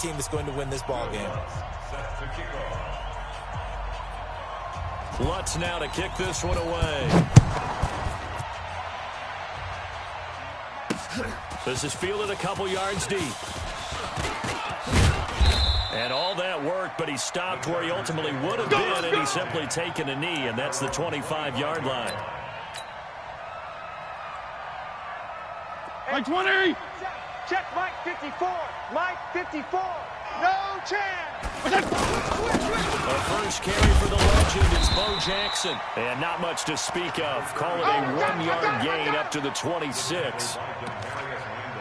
team that's going to win this ball game. Lutz now to kick this one away. This is fielded a couple yards deep. And all that worked, but he stopped where he ultimately would have been, and he's simply taken a knee, and that's the 25-yard line. Mike 20! Check Mike 54. Mike 54. No chance. The first carry for the legend is Bo Jackson. And not much to speak of. Call it a 1-yard gain up to the 26.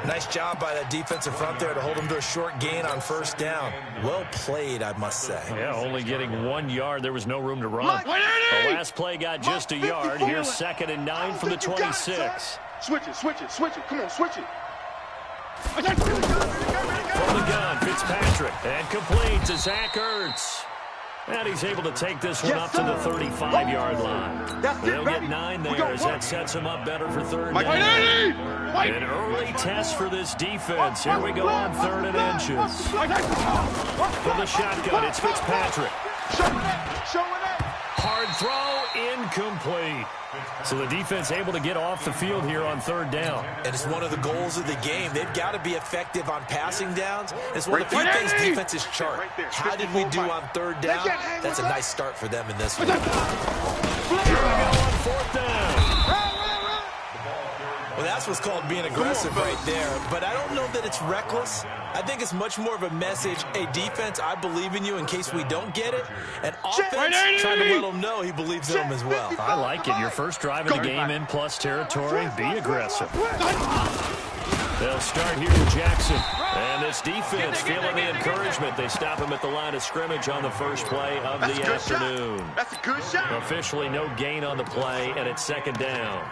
Nice job by that defensive front there to hold him to a short gain on first down. Well played, I must say. Yeah, only getting 1 yard. There was no room to run. The last play got just a yard. Here's 2nd and 9 from the 26. Switch it. Come on, switch it. From the gun, Fitzpatrick. And complete to Zach Ertz. And he's able to take this one up to the 35-yard line. They'll get 9 there as that sets him up better for third down. An early test for this defense. Here we go on 3rd and inches. From the shotgun, it's Fitzpatrick. Hard throw, incomplete. So the defense able to get off the field here on 3rd down. And it's one of the goals of the game. They've got to be effective on passing downs. It's one of the few things defenses chart. How did we do on 3rd down? That's a nice start for them in this one. Here we go on 4th down. Well, that's what's called being aggressive right there. But I don't know that it's reckless. I think it's much more of a message, hey, defense, I believe in you in case we don't get it. And offense, trying to let them know he believes in them as well. I like it. Your first drive of the game in plus territory. Be aggressive. They'll start here with Jackson. And this defense feeling the encouragement. They stop him at the line of scrimmage on the first play of the afternoon. That's a good shot. Officially no gain on the play, and it's 2nd down.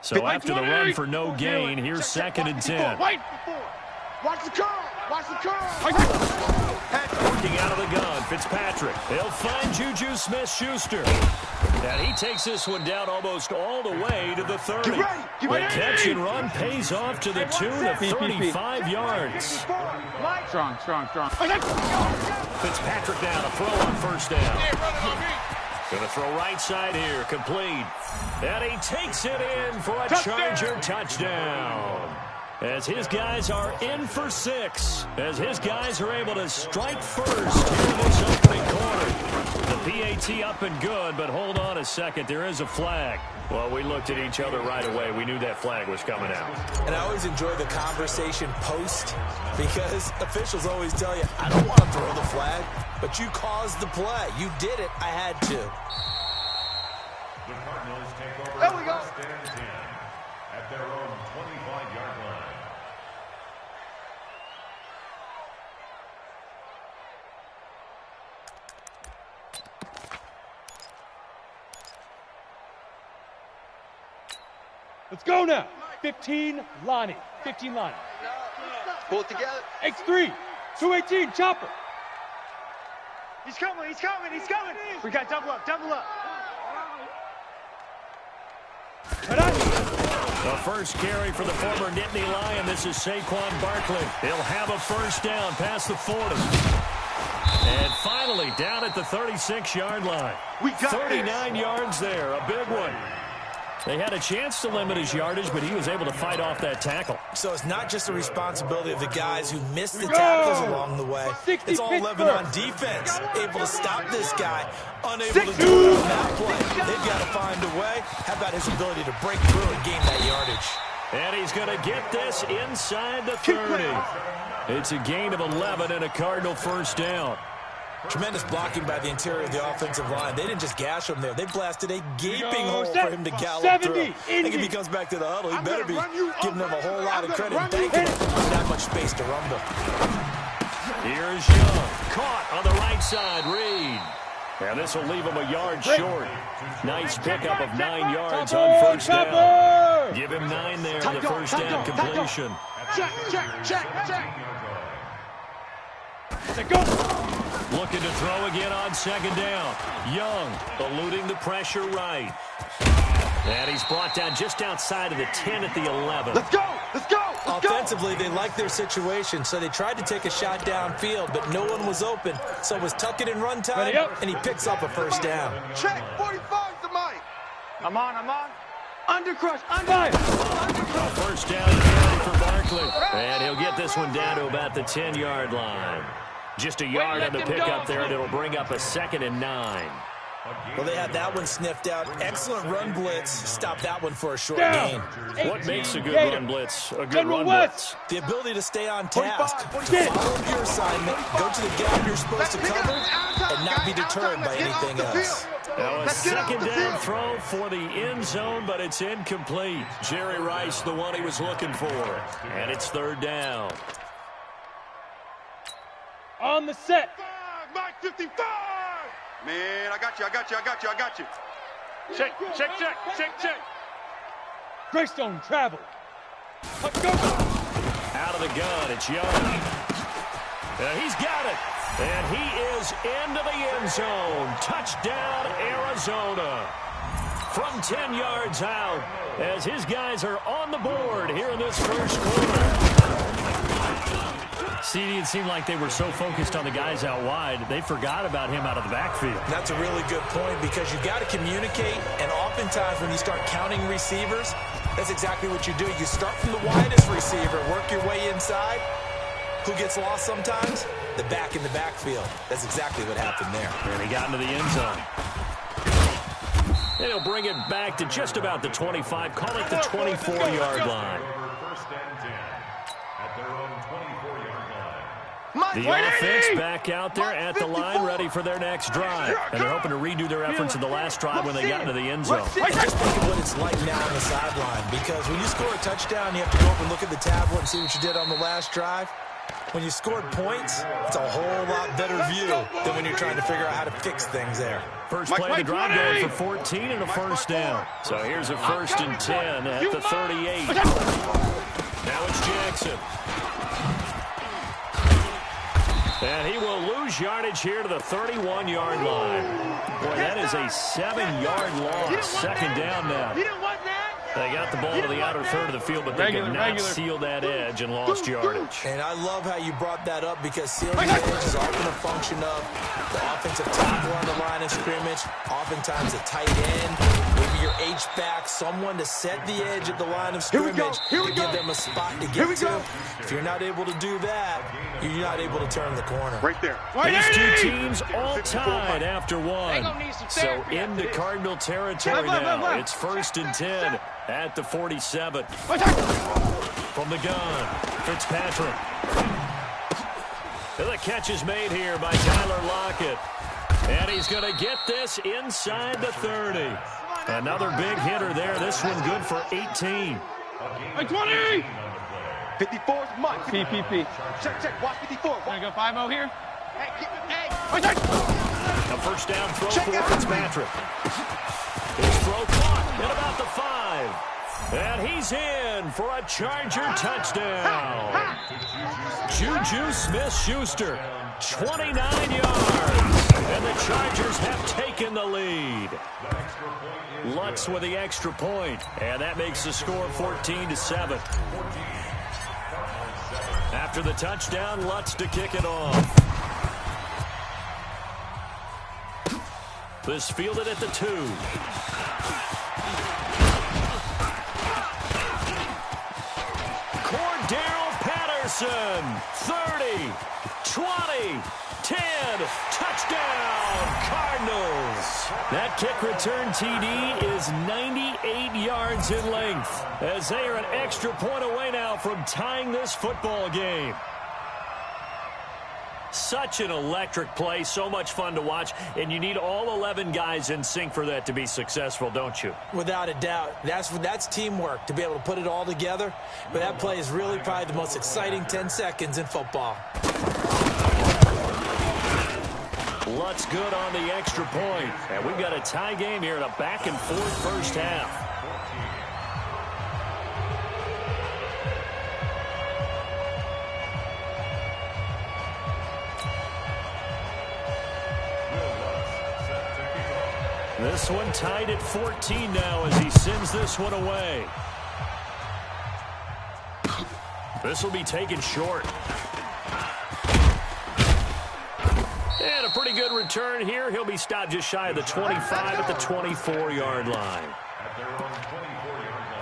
So after the run for no gain, here's 2nd and 10. Watch the curl. Working out of the gun, Fitzpatrick. He'll find Juju Smith-Schuster. And he takes this one down almost all the way to the 30. The catch and run pays off to the tune of 35 yards. Strong. Fitzpatrick now to throw on 1st down. Going to throw right side here, complete. And he takes it in for a Charger touchdown. As his guys are in for 6. As his guys are able to strike first here in this opening quarter. The PAT up and good, but hold on a second. There is a flag. Well, we looked at each other right away. We knew that flag was coming out. And I always enjoy the conversation post because officials always tell you, I don't want to throw the flag, but you caused the play. You did it. I had to. The Cardinals take over. There we go. At their own 25-yard line. Let's go now. 15, Lonnie. Pull it together. X3. 218, Chopper. He's coming. We got double up. The first carry for the former Nittany Lion. This is Saquon Barkley. He'll have a first down past the 40. And finally down at the 36-yard line. 39 yards there, a big one. They had a chance to limit his yardage, but he was able to fight off that tackle. So it's not just the responsibility of the guys who missed the tackles along the way. It's all 11 on defense. Able to stop this guy, unable to do it on that play. They've got to find a way. How about his ability to break through and gain that yardage? And he's going to get this inside the 30. It's a gain of 11 and a Cardinal first down. Tremendous blocking by the interior of the offensive line. They didn't just gash him there. They blasted a gaping hole for him to gallop through. I think if he comes back to the huddle, he better be giving them a whole lot of credit and thanking him. There's not much space to rumble. Here's Young. Caught on the right side, Reed. And this will leave him a yard short. Nice pickup of 9 yards on first down. Give him 9 there on the first down completion. Check. Looking to throw again on second down. Young eluding the pressure right. And he's brought down just outside of the 10 at the 11. Let's go! Let's go! Let's Offensively, they liked their situation, so they tried to take a shot downfield, but no one was open. So it was tuck it and run time, and he picks up a first down. Check, 45's the mic. I'm on. Undercrush, under! First down again for Barkley. And he'll get this one down to about the 10-yard line. Just a yard on the pickup there, and it'll bring up a 2nd and 9. Well, they had that one sniffed out. Excellent run blitz. Stop that one for a short gain. What makes a good run blitz a good run blitz? The ability to stay on task, to follow your assignment, go to the gap you're supposed to cover, and not be deterred by anything else. Now a 2nd down throw for the end zone, but it's incomplete. Jerry Rice, the one he was looking for. And it's 3rd down. On the set. Mike 55! Man, I got you. Check. Greystone travel. Let's go. Out of the gun, it's Young. He's got it. And he is into the end zone. Touchdown, Arizona. From 10 yards out, as his guys are on the board here in this first quarter. CD, it seemed like they were so focused on the guys out wide, they forgot about him out of the backfield. That's a really good point because you've got to communicate, and oftentimes when you start counting receivers, that's exactly what you do. You start from the widest receiver, work your way inside. Who gets lost sometimes? The back in the backfield. That's exactly what happened there. And he got into the end zone. And he'll bring it back to just about the 25, call it the 24-yard line. First and 10 at their own 24-yard line. The offense back out there at the line, ready for their next drive. And they're hoping to redo their efforts in the last drive when they got into the end zone. Just think of what it's like now on the sideline, because when you score a touchdown, you have to go up and look at the tablet and see what you did on the last drive. When you scored points, it's a whole lot better view than when you're trying to figure out how to fix things there. First play of the drive going for 14 and a first down. So here's a 1st and 10 at the 38. Now it's Jackson. And he will lose yardage here to the 31-yard line. Boy, that is a 7-yard loss. 2nd down now. They got the ball to the outer third of the field, but they could not seal that edge and lost yardage. And I love how you brought that up, because sealing the edge is often a function of the offensive tackle on the line of scrimmage, oftentimes a tight end, maybe your H-back, someone to set the edge at the line of scrimmage to give them a spot to get to. If you're not able to do that, you're not able to turn the corner. Right there. These two teams all tied after one. So into Cardinal territory now. It's 1st and 10 at the 47. From the gun, Fitzpatrick. And the catch is made here by Tyler Lockett. And he's going to get this inside the 30. Another big hitter there. This one good for 18. 20! 54's Mike. PPP. Check. Watch 54. Gonna go 5-0 here? Hey. A first down throw for Fitzpatrick. His throw caught at about the 5. And he's in for a Charger touchdown. Juju Smith-Schuster, 29 yards. And the Chargers have taken the lead. Lutz with the extra point. And that makes the score 14-7. After the touchdown, Lutz to kick it off. This fielded at the 2. Cordero Patterson, 30, 20, 10, touchdown, Cardinals. That kick return TD is 98 yards in length, as they are an extra point away now from tying this football game. Such an electric play, so much fun to watch, and you need all 11 guys in sync for that to be successful, don't you? Without a doubt. That's teamwork, to be able to put it all together. But that play is really probably the most exciting 10 seconds in football. Lutz good on the extra point. And we've got a tie game here in a back-and-forth first half. This one tied at 14 now as he sends this one away. This will be taken short. And a pretty good return here. He'll be stopped just shy of the 25 at the 24-yard line. At their own 24-yard line.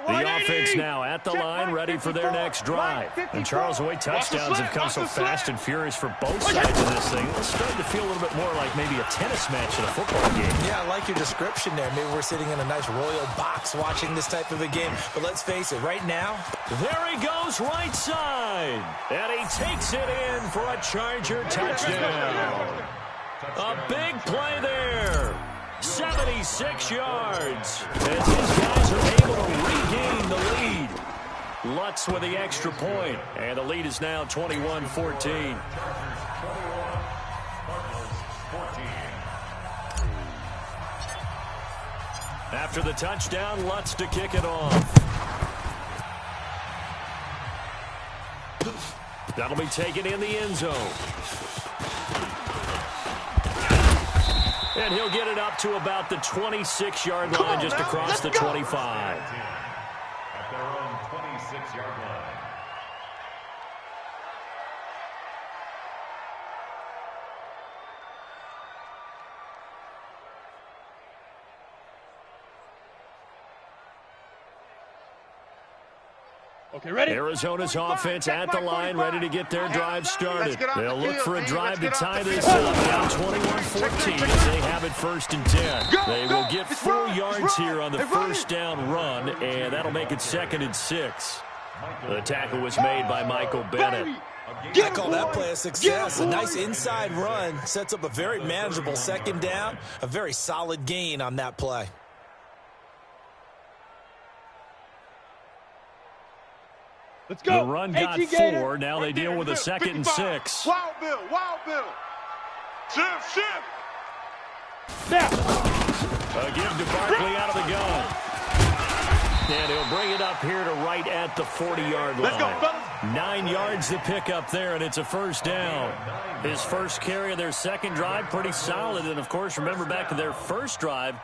The offense now at the line, ready for their next drive. And Charles, the way touchdowns have come so fast and furious for both sides of this thing, it's starting to feel a little bit more like maybe a tennis match in a football game. Yeah, I like your description there. Maybe we're sitting in a nice royal box watching this type of a game. But let's face it, right now, there he goes right side. And he takes it in for a Charger touchdown. A big play there. 76 yards as his guys are able to regain the lead. Lutz with the extra point, and the lead is now 21-14. After the touchdown, Lutz to kick it off. That'll be taken in the end zone. And he'll get it up to about the 26-yard line, just across the 25. At their own 26-yard line. Okay, ready? Arizona's offense at the line, ready to get their drive started. They'll look for a drive to tie this up. Now 21-14 as they have it 1st and 10. They will get 4 yards here on the first down run, and that'll make it 2nd and 6. The tackle was made by Michael Bennett. I call that play a success. A nice inside run sets up a very manageable 2nd down. A very solid gain on that play. Let's go. The run got 4. Now they deal with a 2nd and 6. Wild Bill, Wild Bill. Shift. Snap. A give to Barkley out of the gun. And he'll bring it up here to right at the 40-yard line. Let's go, fellas. 9 yards to pick up there, and it's a first down. His first carry of their second drive, pretty solid. And, of course, remember back to their first drive,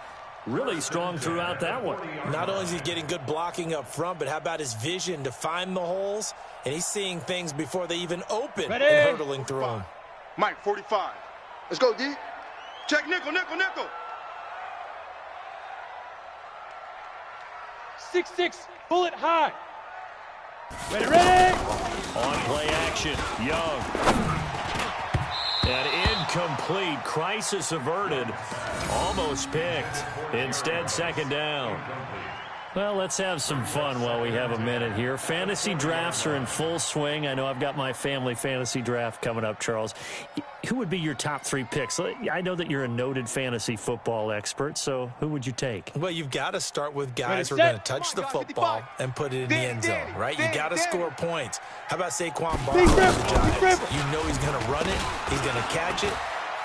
really strong throughout that one. Not only is he getting good blocking up front, but how about his vision to find the holes? And he's seeing things before they even open and hurdling through them. Mike, 45. Let's go, D. Check nickel. 6-6, bullet high. Ready? On play action, Young. And incomplete. Crisis averted. Almost picked. Instead, 2nd down. Well, let's have some fun while we have a minute here. Fantasy drafts are in full swing. I know I've got my family fantasy draft coming up, Charles. Who would be your top 3 picks? I know that you're a noted fantasy football expert, so who would you take? Well, you've got to start with guys who are going to touch the football and put it in the end zone, right? You got to score points. How about Saquon Barkley for the Giants? You know he's going to run it. He's going to catch it.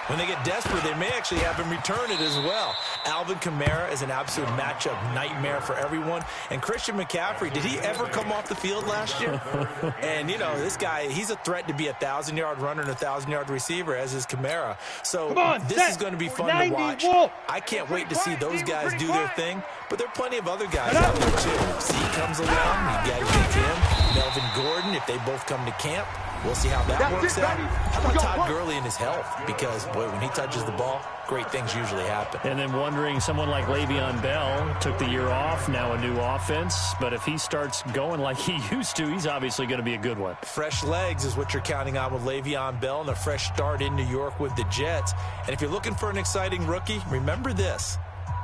When they get desperate, they may actually have him return it as well. Alvin Kamara is an absolute matchup nightmare for everyone. And Christian McCaffrey, did he ever come off the field last year? And, you know, this guy, he's a threat to be a 1,000-yard runner and a 1,000-yard receiver, as is Kamara. So this is going to be fun to watch. I can't wait to see those guys do their thing. But there are plenty of other guys out there, too. Zeke comes along. You got to pick him. Melvin Gordon, if they both come to camp. We'll see how that works out. How about Todd Gurley and his health? Because, boy, when he touches the ball, great things usually happen. And then wondering, someone like Le'Veon Bell took the year off, now a new offense. But if he starts going like he used to, he's obviously going to be a good one. Fresh legs is what you're counting on with Le'Veon Bell and a fresh start in New York with the Jets. And if you're looking for an exciting rookie, remember this.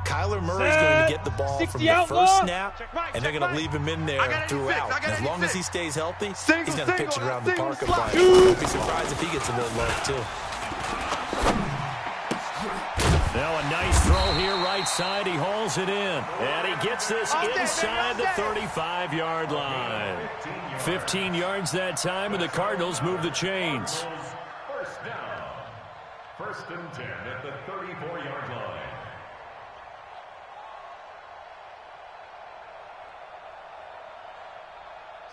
Kyler Murray's going to get the ball from the first snap, and they're going to leave him in there throughout. And as long as he stays healthy, he's going to pitch it around the park a bunch. Don't be surprised if he gets a little love, too. Now a nice throw here, right side. He hauls it in. And he gets this inside the 35-yard line. 15 yards that time, and the Cardinals move the chains. First down. 1st and 10 at the 34-yard line.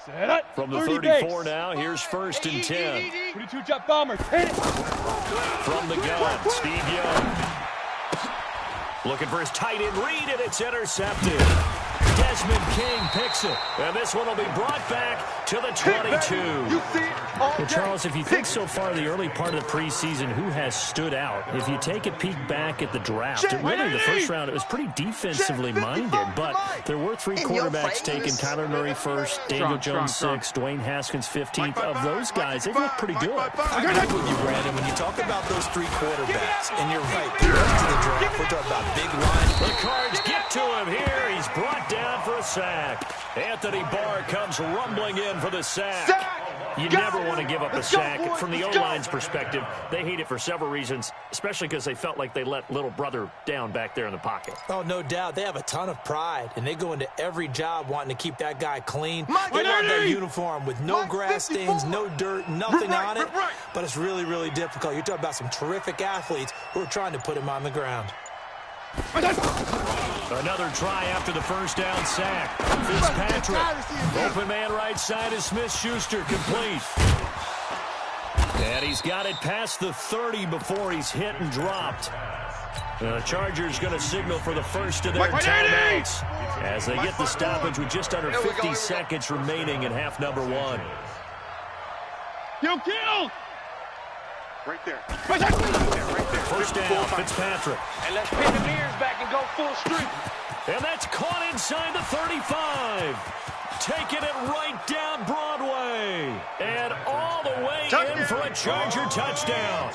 Set up. From the 34 base. now, here's 1st and 10. 22 jet bombers. Hit it. From the gun, Steve Young. Looking for his tight end read, and it's intercepted. Desmond King picks it, and this one will be brought back to the 22. Well, Charles, if you think so far the early part of the preseason, who has stood out? If you take a peek back at the draft, really the first round, it was pretty defensively minded, but there were 3 quarterbacks taken. Kyler Murray first, Daniel Jones 6th, Dwayne Haskins 15th. Of those guys, they look pretty good. I agree with you, Brandon. When you talk about those 3 quarterbacks, and you're right, the rest of the draft, we're talking about big line. The Cards get to him here. He's brought down for a sack. Anthony Barr comes rumbling in for the sack. You never want to give up a sack. From the O-line's perspective, they hate it for several reasons, especially because they felt like they let little brother down back there in the pocket. Oh, no doubt. They have a ton of pride, and they go into every job wanting to keep that guy clean. They want that uniform with no grass stains, no dirt, nothing on it. But it's really, really difficult. You're talking about some terrific athletes who are trying to put him on the ground. Another try after the first down sack. Fitzpatrick. Open man right side is Smith-Schuster, complete. And he's got it past the 30 before he's hit and dropped. The Chargers going to signal for the first of their timeouts as they get the stoppage with just under 50 seconds remaining in half number 1. Kill! Right there. Right there. First down, Fitzpatrick. And let's pin the mirrors back and go full street. And that's caught inside the 35. Taking it right down Broadway. And all the way in for a Charger touchdown.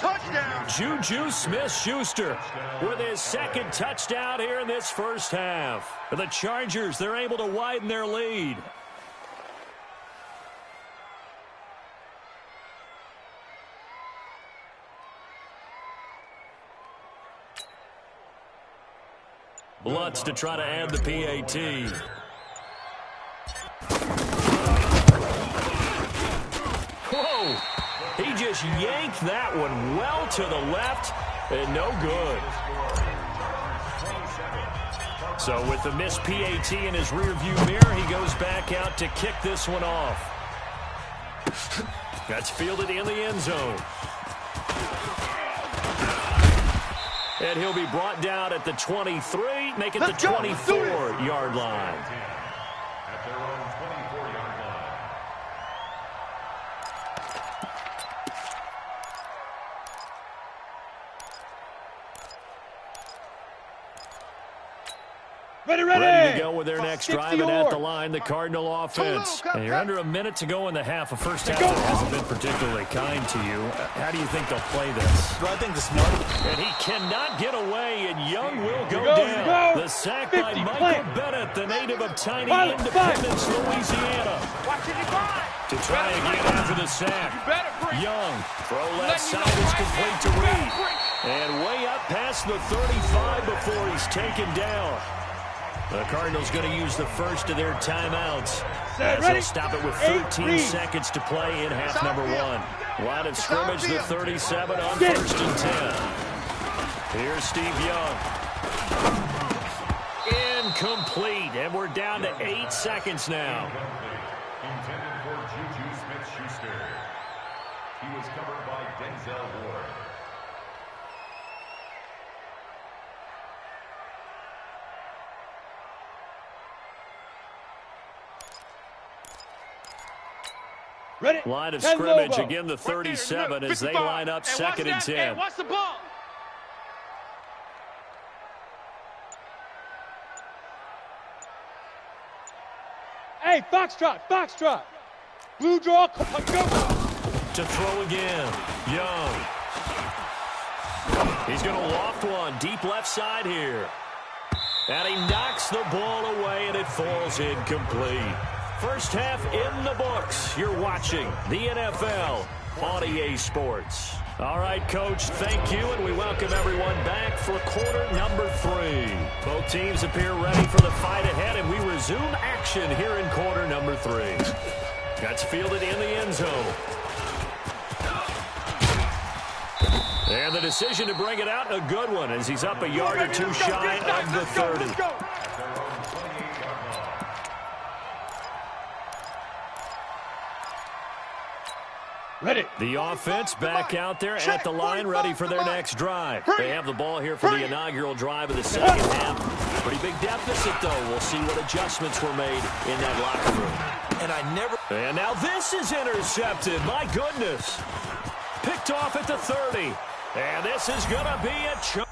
Juju Smith-Schuster with his 2nd touchdown here in this first half. The Chargers, they're able to widen their lead. Lutz to try to add the PAT. Whoa! He just yanked that one well to the left and no good. So with the missed PAT in his rearview mirror, he goes back out to kick this one off. That's fielded in the end zone. And he'll be brought down at the 23, make it the 24-yard line. At their own 24-yard line. Ready to go with their next drive, and at the line, the Cardinal offense. And you're under a minute to go in the half. A first half that hasn't been particularly kind to you. How do you think they'll play this? Well, I think the smart. And he cannot get away, and Young will go down. The sack by Michael Bennett, the native of tiny Independence, Louisiana. To try again after the sack. Young, throw left side is complete to Reed. And way up past the 35 before he's taken down. The Cardinals going to use the first of their timeouts as they'll stop it with 13 seconds to play in half number 1. Line of scrimmage, the 37 on 1st and 10. Here's Steve Young. Incomplete, and we're down to 8 seconds now. Intended for Juju Smith-Schuster. He was covered by Denzel Ward. Ready? Line of scrimmage, again the 37 as they line up 2nd and 10. Hey, watch the ball. Hey, foxtrot. Blue draw, go. To throw again, Young. He's going to loft one, deep left side here. And he knocks the ball away, and it falls incomplete. First half in the books. You're watching the NFL on EA Sports. All right, Coach, thank you, and we welcome everyone back for quarter number 3. Both teams appear ready for the fight ahead, and we resume action here in quarter number 3. That's fielded in the end zone. And the decision to bring it out, a good one, as he's up a yard or two shy of the 30. Ready. The offense back out there at the line, ready for their next drive. They have the ball here for the inaugural drive of the second half. Pretty big deficit, though. We'll see what adjustments were made in that locker room. And now this is intercepted. My goodness. Picked off at the 30. And this is going to be a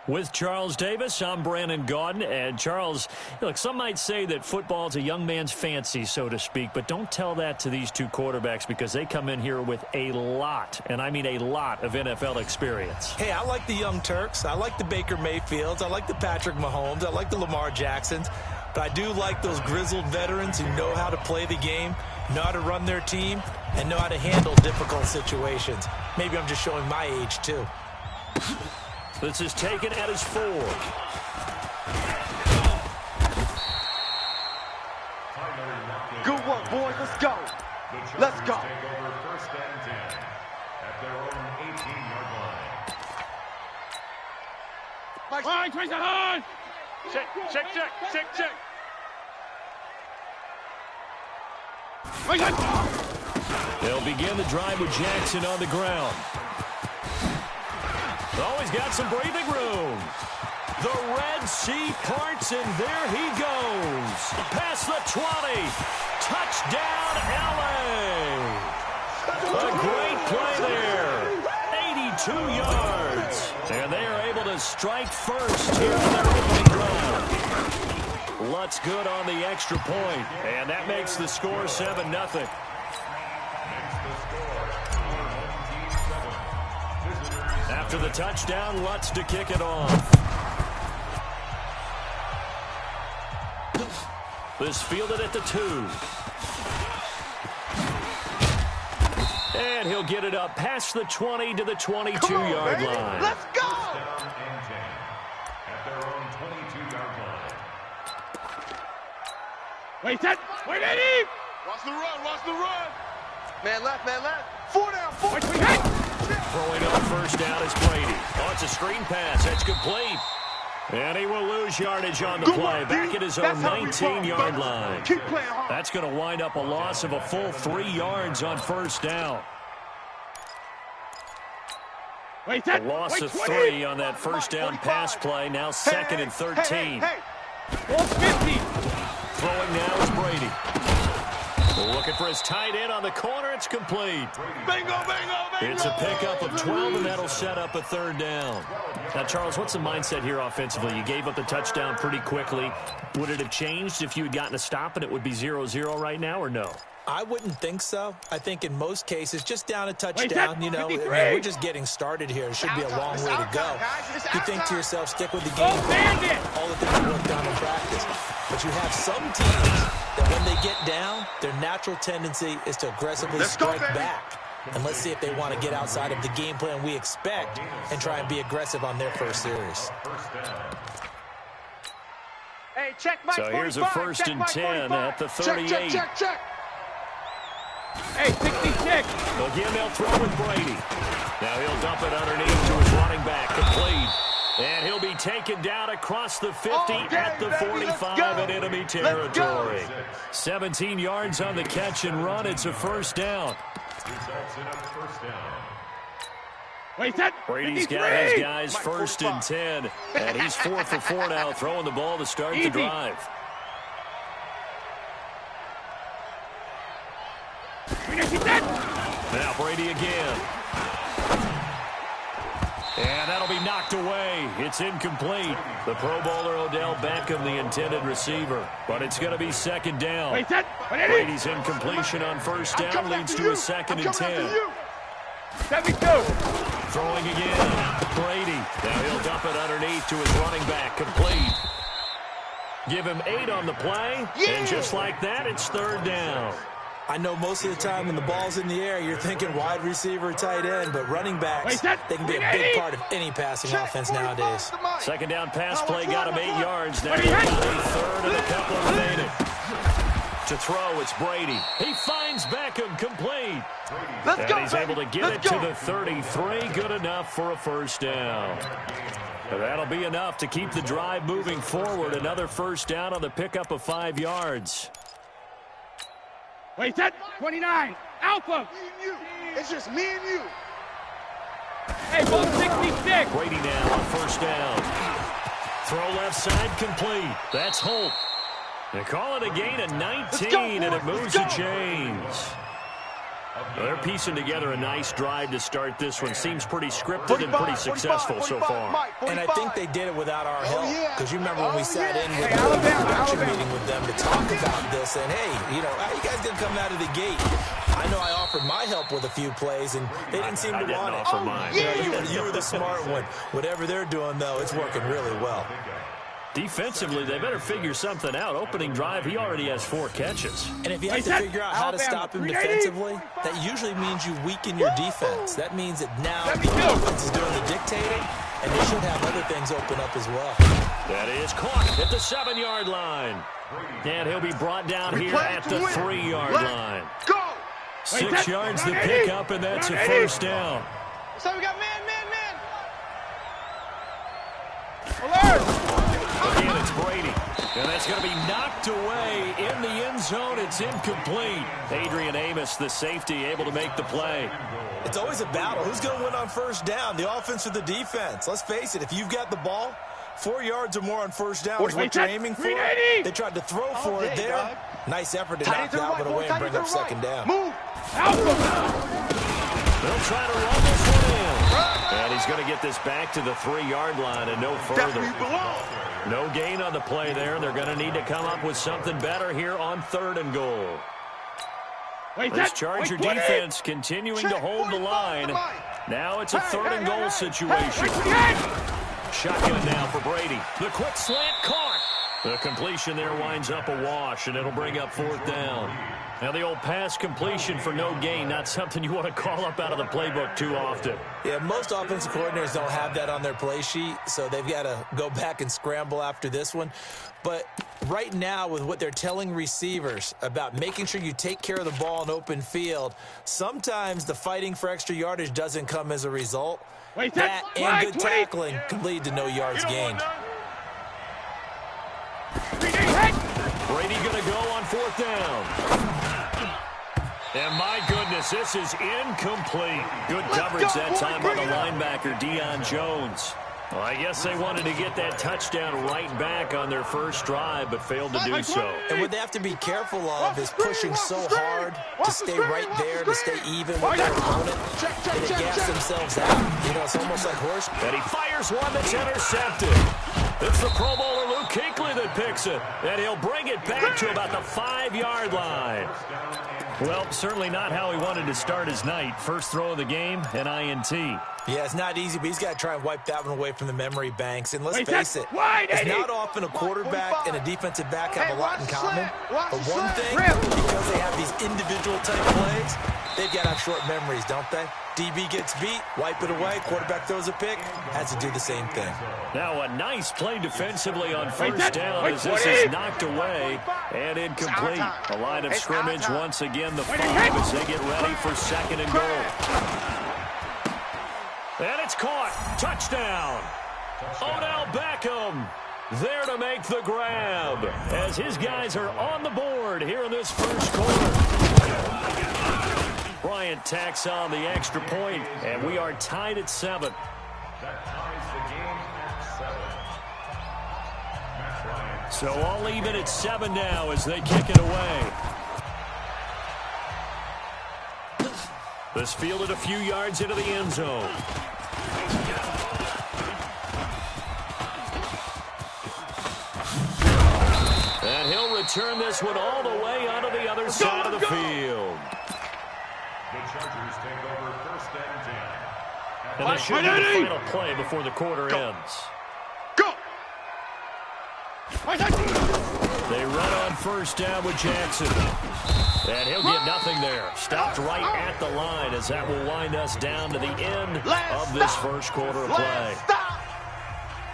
With Charles Davis, I'm Brandon Gaudin. And Charles, look, some might say that football is a young man's fancy, so to speak, but don't tell that to these two quarterbacks because they come in here with a lot, and I mean a lot, of NFL experience. Hey, I like the young Turks. I like the Baker Mayfields. I like the Patrick Mahomes. I like the Lamar Jacksons. But I do like those grizzled veterans who know how to play the game, know how to run their team, and know how to handle difficult situations. Maybe I'm just showing my age, too. This is taken at his 4. Good work, boys. Let's go. Let's go. Take over first and 10 at their own 18-yard line. Line, trace it on! Check. They'll begin the drive with Jackson on the ground. Oh, he's got some breathing room. The Red Sea parts, and there he goes. Past the 20. Touchdown, L.A. A great play there. 82 yards. And they are able to strike first here on their opening drive. Lutz good on the extra point, and that makes the score 7-0. After the touchdown, Lutz to kick it off. This fielded at the 2. And he'll get it up past the 20 to the 22-yard line. Let's go. Down and 10 at their own 22-yard line. Wait, Eddie! Watch the run. Man left. 4 down. Wait, hey! Throwing on first down is Brady. Oh, it's a screen pass. That's complete. And he will lose yardage on the play. Back at his own 19-yard line. Keep playing hard. That's going to wind up a loss of a full 3 yards on first down. Wait, A loss of 3 on that first down pass play. Now 2nd and 13. Ball 50. Throwing now is Brady. Looking for his tight end on the corner. It's complete. Bingo. It's a pickup of 12, and that'll set up a 3rd down. Now, Charles, what's the mindset here offensively? You gave up the touchdown pretty quickly. Would it have changed if you had gotten a stop and it would be 0-0 right now, or no? I wouldn't think so. I think in most cases, just down a touchdown, you know, we're just getting started here. It should be a long way to go. You think to yourself, stick with the game plan, all the things you worked on in practice. But you have some teams that when they get down, their natural tendency is to aggressively strike back. And let's see if they want to get outside of the game plan we expect and try and be aggressive on their first series. Hey, check Mike. So here's a 1st and 10 at the 38. Check. Hey, 66. Again, they'll throw with Brady. Now he'll dump it underneath to his running back, complete. And he'll be taken down across the 50 at the 45 in enemy territory. 17 yards on the catch and run. It's a 1st down. Results in a first down. Wait, that. Brady's got his guys 1st and 10. And he's 4 for 4 now, throwing the ball to start the drive. Now Brady again. And that'll be knocked away. It's incomplete. The Pro Bowler Odell Beckham, the intended receiver. But it's going to be 2nd down. Brady's incompletion on 1st down leads to a 2nd and 10. 72. Throwing again. Brady. Now he'll dump it underneath to his running back. Complete. Give him 8 on the play. And just like that, it's 3rd down. I know most of the time when the ball's in the air, you're thinking wide receiver, tight end, but running backs, they can be a big part of any passing offense nowadays. 2nd down pass play got him 8 yards. Now he's got a 3rd and a couple remaining. To throw, it's Brady. He finds Beckham, complete. And he's able to get it to the 33. Good enough for a 1st down. And that'll be enough to keep the drive moving forward. Another 1st down on the pickup of 5 yards. Wait, that. 29. Alpha. Me and you. It's just me and you. Hey, ball 66. Brady now on 1st down. Throw left side, complete. That's Holt. They call it a gain of 19, and it moves the chains. Well, they're piecing together a nice drive to start this one. Seems pretty scripted and pretty successful so far. And I think they did it without our help. Because you remember when we sat in with the production meeting with them to talk about this. And, hey, you know, how you guys going to come out of the gate? I know I offered my help with a few plays, and they didn't seem to want it. Offer mine. You were the smart one. Whatever they're doing, though, it's working really well. Defensively, they better figure something out. Opening drive, he already has 4 catches. And if you have to figure out how to stop him defensively, that usually means you weaken your defense. That means that now the offense is doing the dictating, and they should have other things open up as well. That is caught at the 7-yard line. And he'll be brought down here at the 3-yard line. Go! 6 yards to pick up, and that's a first down. So we got man. Again, it's Brady. And that's going to be knocked away in the end zone. It's incomplete. Adrian Amos, the safety, able to make the play. It's always a battle. Who's going to win on first down, the offense or the defense? Let's face it, if you've got the ball, 4 yards or more on first down is what you're aiming for. They tried to throw for it there. Nice effort to knock Alvin away and bring up second down. Move. They'll try to run this one in. And he's going to get this back to the 3-yard line and no further. No gain on the play there. They're going to need to come up with something better here on 3rd and goal. This Charger defense continuing to hold the line. Now it's a 3rd and goal situation. Shotgun now for Brady. The quick slant caught. The completion there winds up a wash, and it'll bring up 4th down. Now the old pass completion for no gain, not something you want to call up out of the playbook too often. Yeah, most offensive coordinators don't have that on their play sheet, so they've got to go back and scramble after this one. But right now, with what they're telling receivers about making sure you take care of the ball in open field, sometimes the fighting for extra yardage doesn't come as a result. That and good tackling can lead to no yards gained. Brady going to go on 4th down. And my goodness, this is incomplete. Good coverage that time by the linebacker, Deion Jones. Well, I guess they wanted to get that touchdown right back on their first drive, but failed to do so. And what they have to be careful of is pushing so hard to stay right there, to stay even with their opponent, and they gas themselves out. You know, it's almost like horse. And he fires one that's intercepted. It's the Pro Bowler Luke Kuechly that picks it, and he'll bring it back to about the 5-yard line. Well, certainly not how he wanted to start his night. First throw of the game, an INT. Yeah, it's not easy, but he's got to try and wipe that one away from the memory banks. And let's face it, it's not often a quarterback and a defensive back have a lot in common. But one thing, because they have these individual type plays, they've got to have short memories, don't they? DB gets beat, wipe it away, quarterback throws a pick, has to do the same thing. Now a nice play defensively on first down as this is knocked away and incomplete. A line of scrimmage once again, the 5 as they get ready for 2nd and goal. And it's caught. Touchdown. Odell Beckham there to make the grab as his guys are on the board here in this first quarter. Bryant tacks on the extra point, and we are tied at 7. That ties the game at 7. So all even at 7 now as they kick it away. This fielded a few yards into the end zone. And he'll return this one all the way onto the other side of the field. The Chargers take over 1st and 10. And this should be the final play before the quarter ends. Go! They run on first down with Jackson. And he'll get nothing there. Stopped right at the line as that will wind us down to the end of this first quarter of play.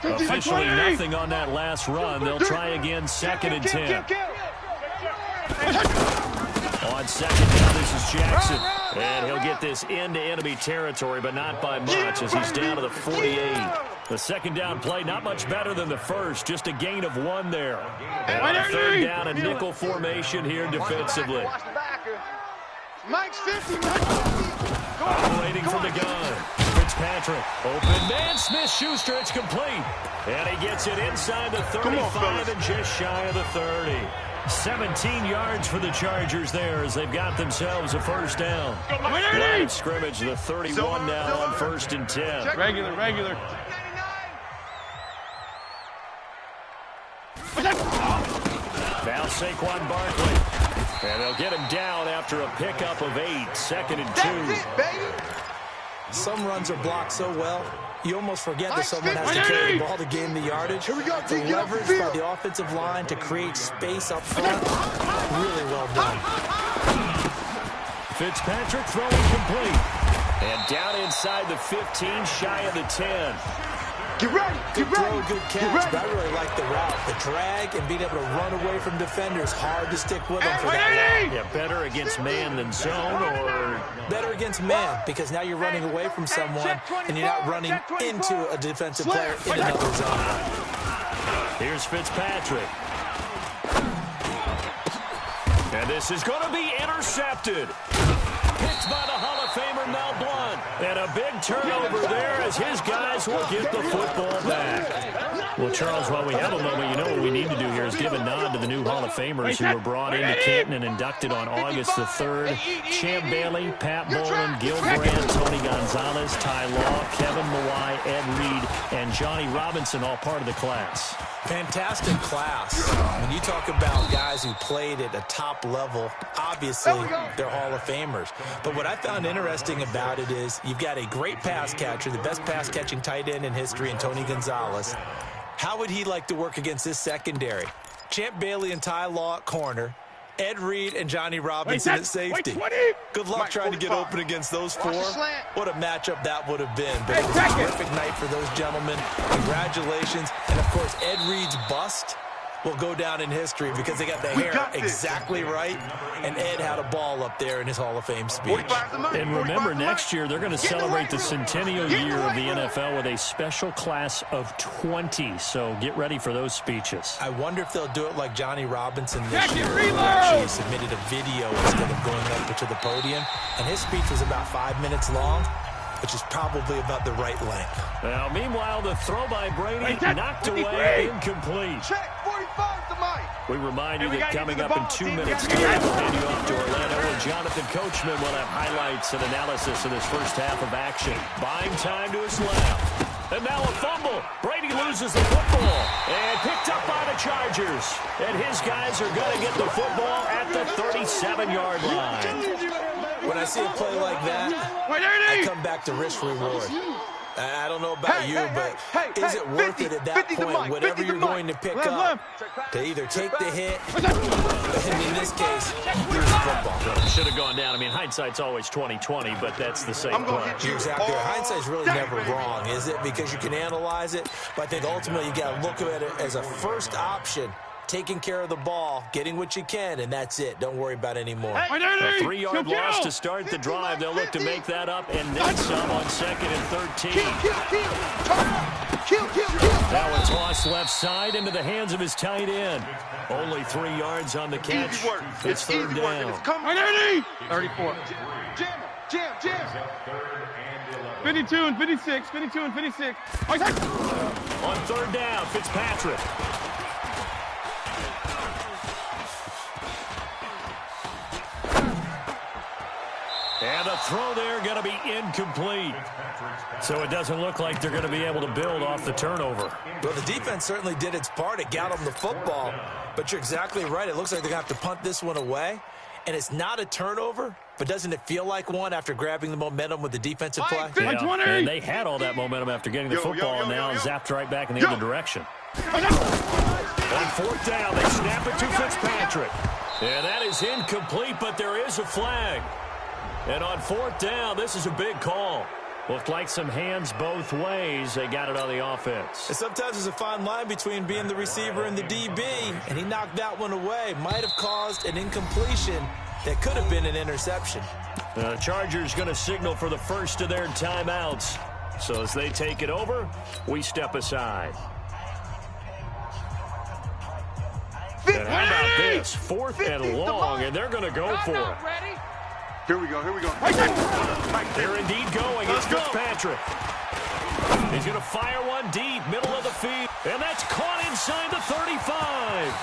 Officially nothing on that last run. They'll try again 2nd and 10. On 2nd down, this is Jackson. And he'll get this into enemy territory, but not by much as he's down to the 48. The 2nd down play, not much better than the first, just a gain of 1 there. And on 3rd down, a nickel formation here defensively. Mike's 50. Operating from the gun. Fitzpatrick. Open man. Smith-Schuster. It's complete. And he gets it inside the 35 and just shy of the 30. 17 yards for the Chargers there as they've got themselves a first down. Line of scrimmage, the 31 now on 1st and 10. Regular. Now Saquon Barkley. And they'll get him down after a pickup of 8. 2nd and 2. That's it, baby. Some runs are blocked so well, you almost forget that someone has to carry the ball to gain the yardage. Here we go, The leverage by the offensive line to create space up front, really well done. Fitzpatrick throwing complete. And down inside the 15, shy of the 10. Get ready. Good throw, good catch, but I really like the route. The drag and being able to run away from defenders, hard to stick with them for that long. Yeah, better against man than zone, or better against man, because now you're running away from someone and you're not running into a defensive player in another zone. Here's Fitzpatrick. And this is going to be intercepted. Picked by the Hall of Famer Mel Blount. And a big turnover there as his guys will get the football back. Well, Charles, while we have a moment, you know what we need to do here is give a nod to the new Hall of Famers who were brought into Canton and inducted on August the 3rd. Champ Bailey, Pat Bowlen, Gil Brandt, Tony Gonzalez, Ty Law, Kevin Mawai, Ed Reed, and Johnny Robinson, all part of the class. Fantastic class. When you talk about guys who played at a top level, obviously they're Hall of Famers. But what I found interesting about it is you've got a great pass catcher, the best pass-catching tight end in history, in Tony Gonzalez. How would he like to work against this secondary? Champ Bailey and Ty Law at corner, Ed Reed and Johnny Robinson at safety. Good luck trying to get open against those four. What a matchup that would have been. But it was a terrific night for those gentlemen. Congratulations. And, of course, Ed Reed's bust will go down in history because they got the hair exactly right, and Ed had a ball up there in his Hall of Fame speech. And remember, next year they're going to celebrate the centennial year of the NFL with a special class of 20, so get ready for those speeches. I wonder if they'll do it like Johnny Robinson this year. He actually submitted a video instead of going up to the podium, and his speech was about 5 minutes long, which is probably about the right length. Now, meanwhile, the throw by Brady knocked away, incomplete. We remind you that coming up in 2 minutes, we'll hand you off to Orlando, where Jonathan Coachman will have highlights and analysis of this first half of action. Buying time to his left. And now a fumble. Brady loses the football and picked up by the Chargers. And his guys are going to get the football at the 37-yard line. When I see a play like that, I come back to risk-reward. I don't know about you, but is it worth it at that point, whatever you're going to pick up, to either take the hit, and in this case, here's the football. Should have gone down. I mean, hindsight's always 20/20, but that's the same play. You're exactly right. Hindsight's really never wrong, is it? Because you can analyze it, but I think ultimately you got to look at it as a first option. Taking care of the ball, getting what you can, and that's it. Don't worry about it anymore. A 3-yard loss to start the drive. They'll look to make that up and then some on 2nd and 13. Now a toss left side into the hands of his tight end. Only 3 yards on the catch. It's 3rd down. 34. Jam. 52 and 56. On 3rd down, Fitzpatrick. And a throw there going to be incomplete. So it doesn't look like they're going to be able to build off the turnover. Well, the defense certainly did its part. It got them the football. But you're exactly right. It looks like they're going to have to punt this one away. And it's not a turnover, but doesn't it feel like one after grabbing the momentum with the defensive play? Yeah, and they had all that momentum after getting the football, and now zapped right back in the other direction. On 4th down, they snap it to Fitzpatrick. And that is incomplete, but there is a flag. And on 4th down, this is a big call. Looked like some hands both ways. They got it on the offense. And sometimes there's a fine line between being the receiver and the DB, and he knocked that one away. Might have caused an incompletion that could have been an interception. The Chargers going to signal for the first of their timeouts. So as they take it over, we step aside. And how about this? 4th and long, and they're going to go for it. Here we go. They're indeed going. It's Fitzpatrick. He's going to fire one deep, middle of the field. And that's caught inside the 35.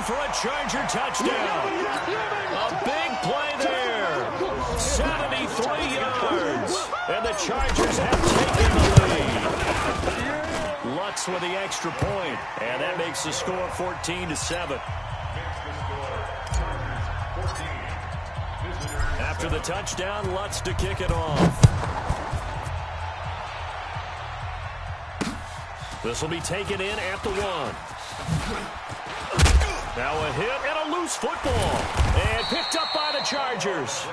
for a Charger touchdown. A big play there. 73 yards. And the Chargers have taken the lead. Lutz with the extra point. And that makes the score 14-7. After the touchdown, Lutz to kick it off. This will be taken in at the 1. Now a hit and a loose football. And picked up by the Chargers.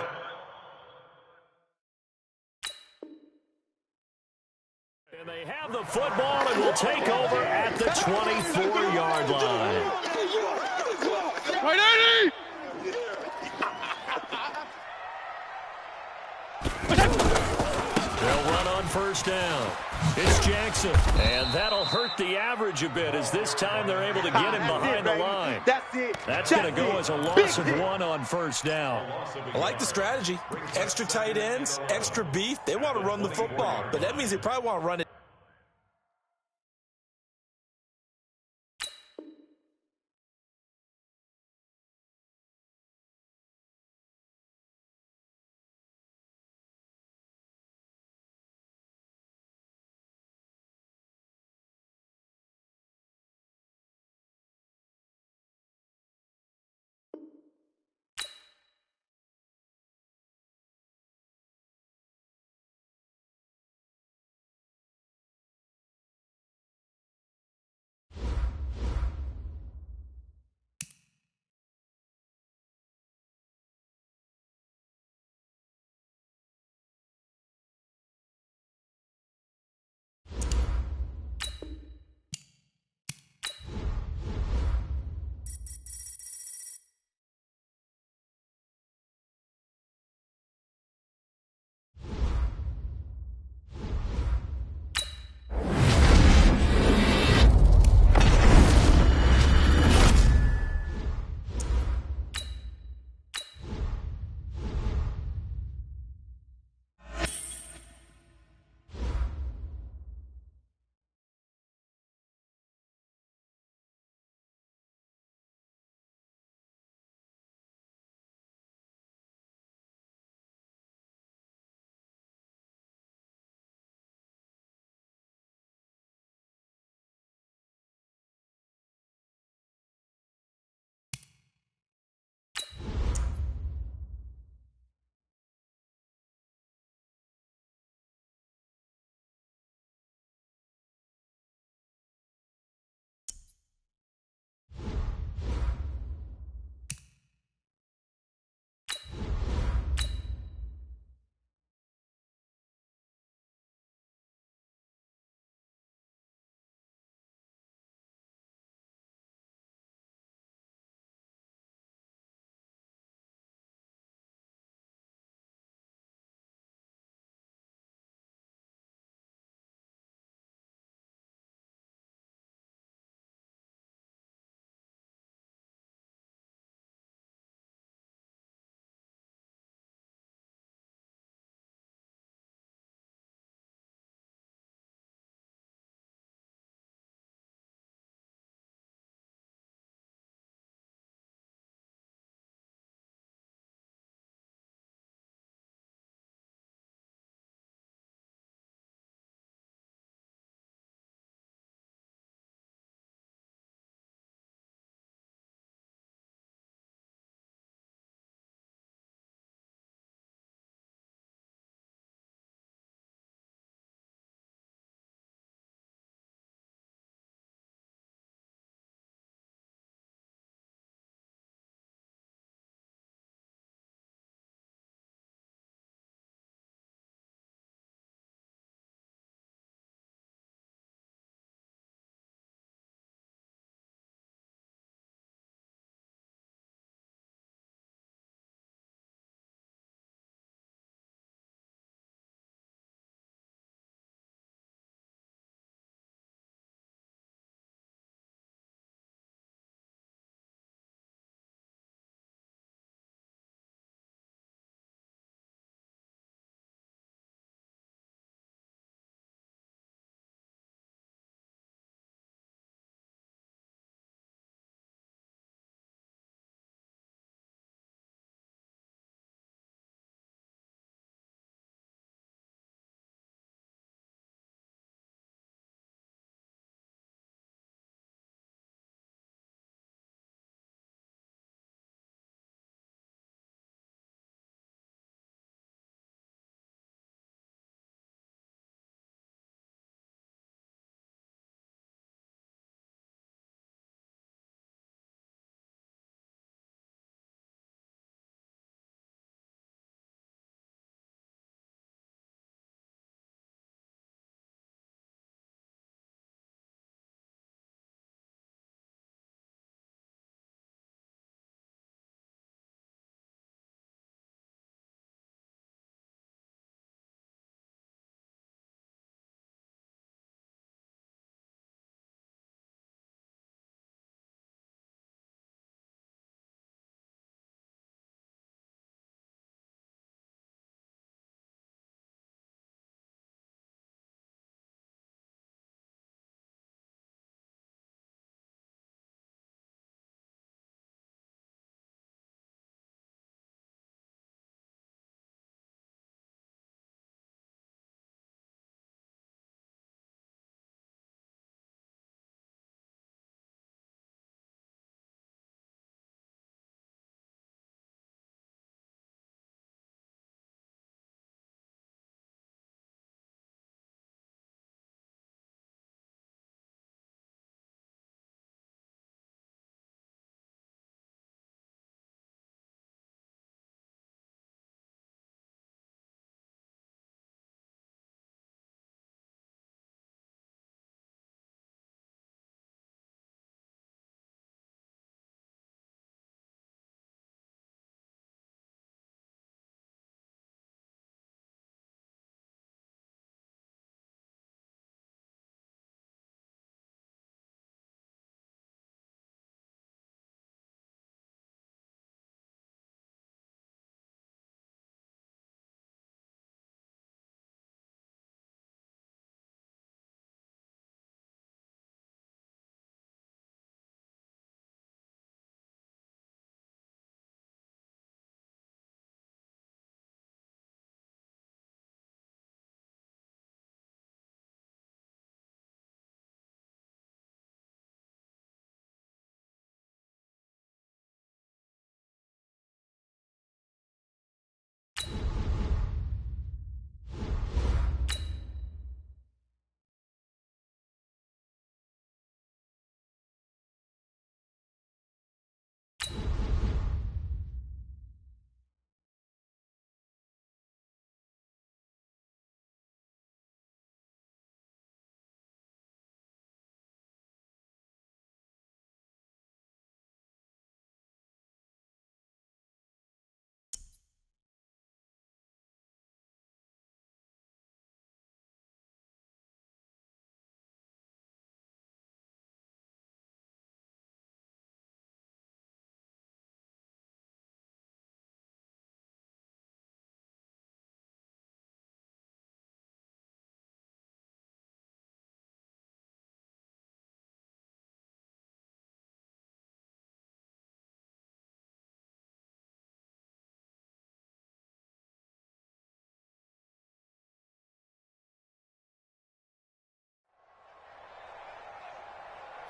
And they have the football and will take over at the 24-yard line. Right, Eddie! They'll run on first down. It's Jackson. And that'll hurt the average a bit as this time they're able to get him behind the line. That's it. That's going to go as a loss of 1 on first down. I like the strategy. Extra tight ends, extra beef. They want to run the football, but that means they probably want to run it.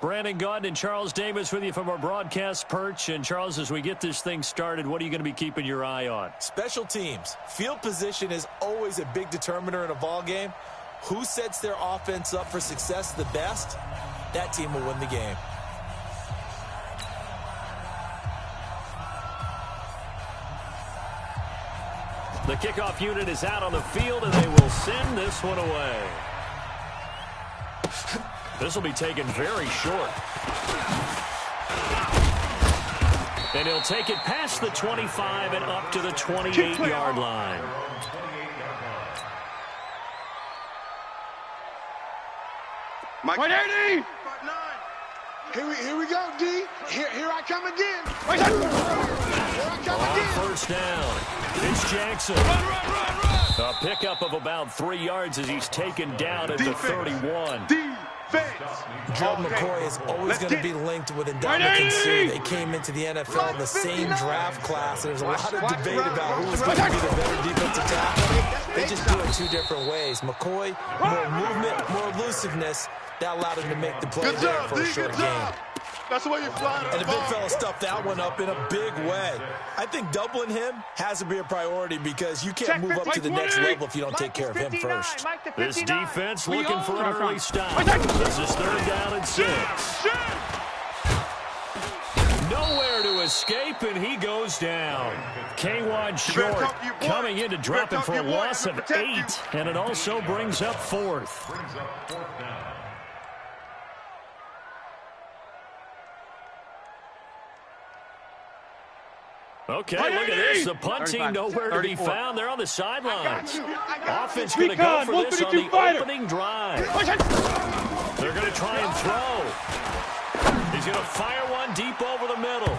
Brandon Gaudin and Charles Davis with you from our broadcast perch. And, Charles, as we get this thing started, what are you going to be keeping your eye on? Special teams. Field position is always a big determiner in a ball game. Who sets their offense up for success the best, that team will win the game. The kickoff unit is out on the field, and they will send this one away. This will be taken very short. And he'll take it past the 25 and up to the 28-yard line. Mike. 180! Here we go, D. Here I come again. Here I come On again. first down, it's Jackson. A pickup of about 3 yards as he's taken down at the 31. Gerald McCoy is always going to be linked with Ndamukong Suh. They came into the NFL in the same draft class. There's a lot of debate about who's going to be the better defensive tackle. They just do it two different ways. McCoy, more movement, more elusiveness. That allowed him to make the play there for a short game. That's the way you fly. And the big fella stuffed that one up in a big way. I think doubling him has to be a priority because you can't move up to the next level if you don't take care of him first. This defense looking for an early stop. This is 3rd down and 6. Nowhere to escape, and he goes down. K-Wan short, coming in to drop him for a loss of 8, and it also brings up 4th. Okay, look at this. The punt team nowhere to be found. They're on the sidelines. Offense going to go for this on the opening drive. They're going to try and throw. He's going to fire one deep over the middle.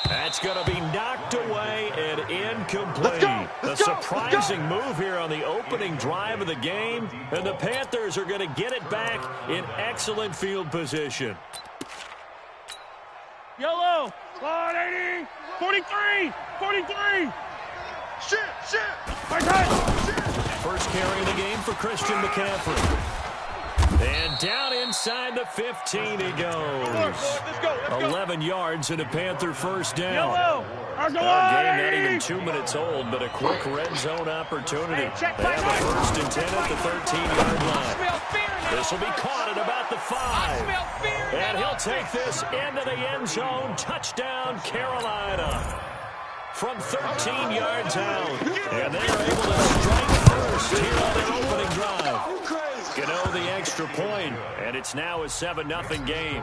That's going to be knocked away and incomplete. A surprising move here on the opening drive of the game. And the Panthers are going to get it back in excellent field position. Yellow! 180! 43! 43! Shit! First carry of the game for Christian McCaffrey. And down inside the 15 he goes. Let's go. 11 yards and a Panther first down. Yellow! Our game not even 2 minutes old, but a quick red zone opportunity. They have a 1st and 10 at the 13-yard line. This will be caught at about the 5. And he'll take this into the end zone. Touchdown, Carolina. From 13 yards out. And they are able to strike first here on their opening drive. Gano the extra point, and it's now a 7-0 game.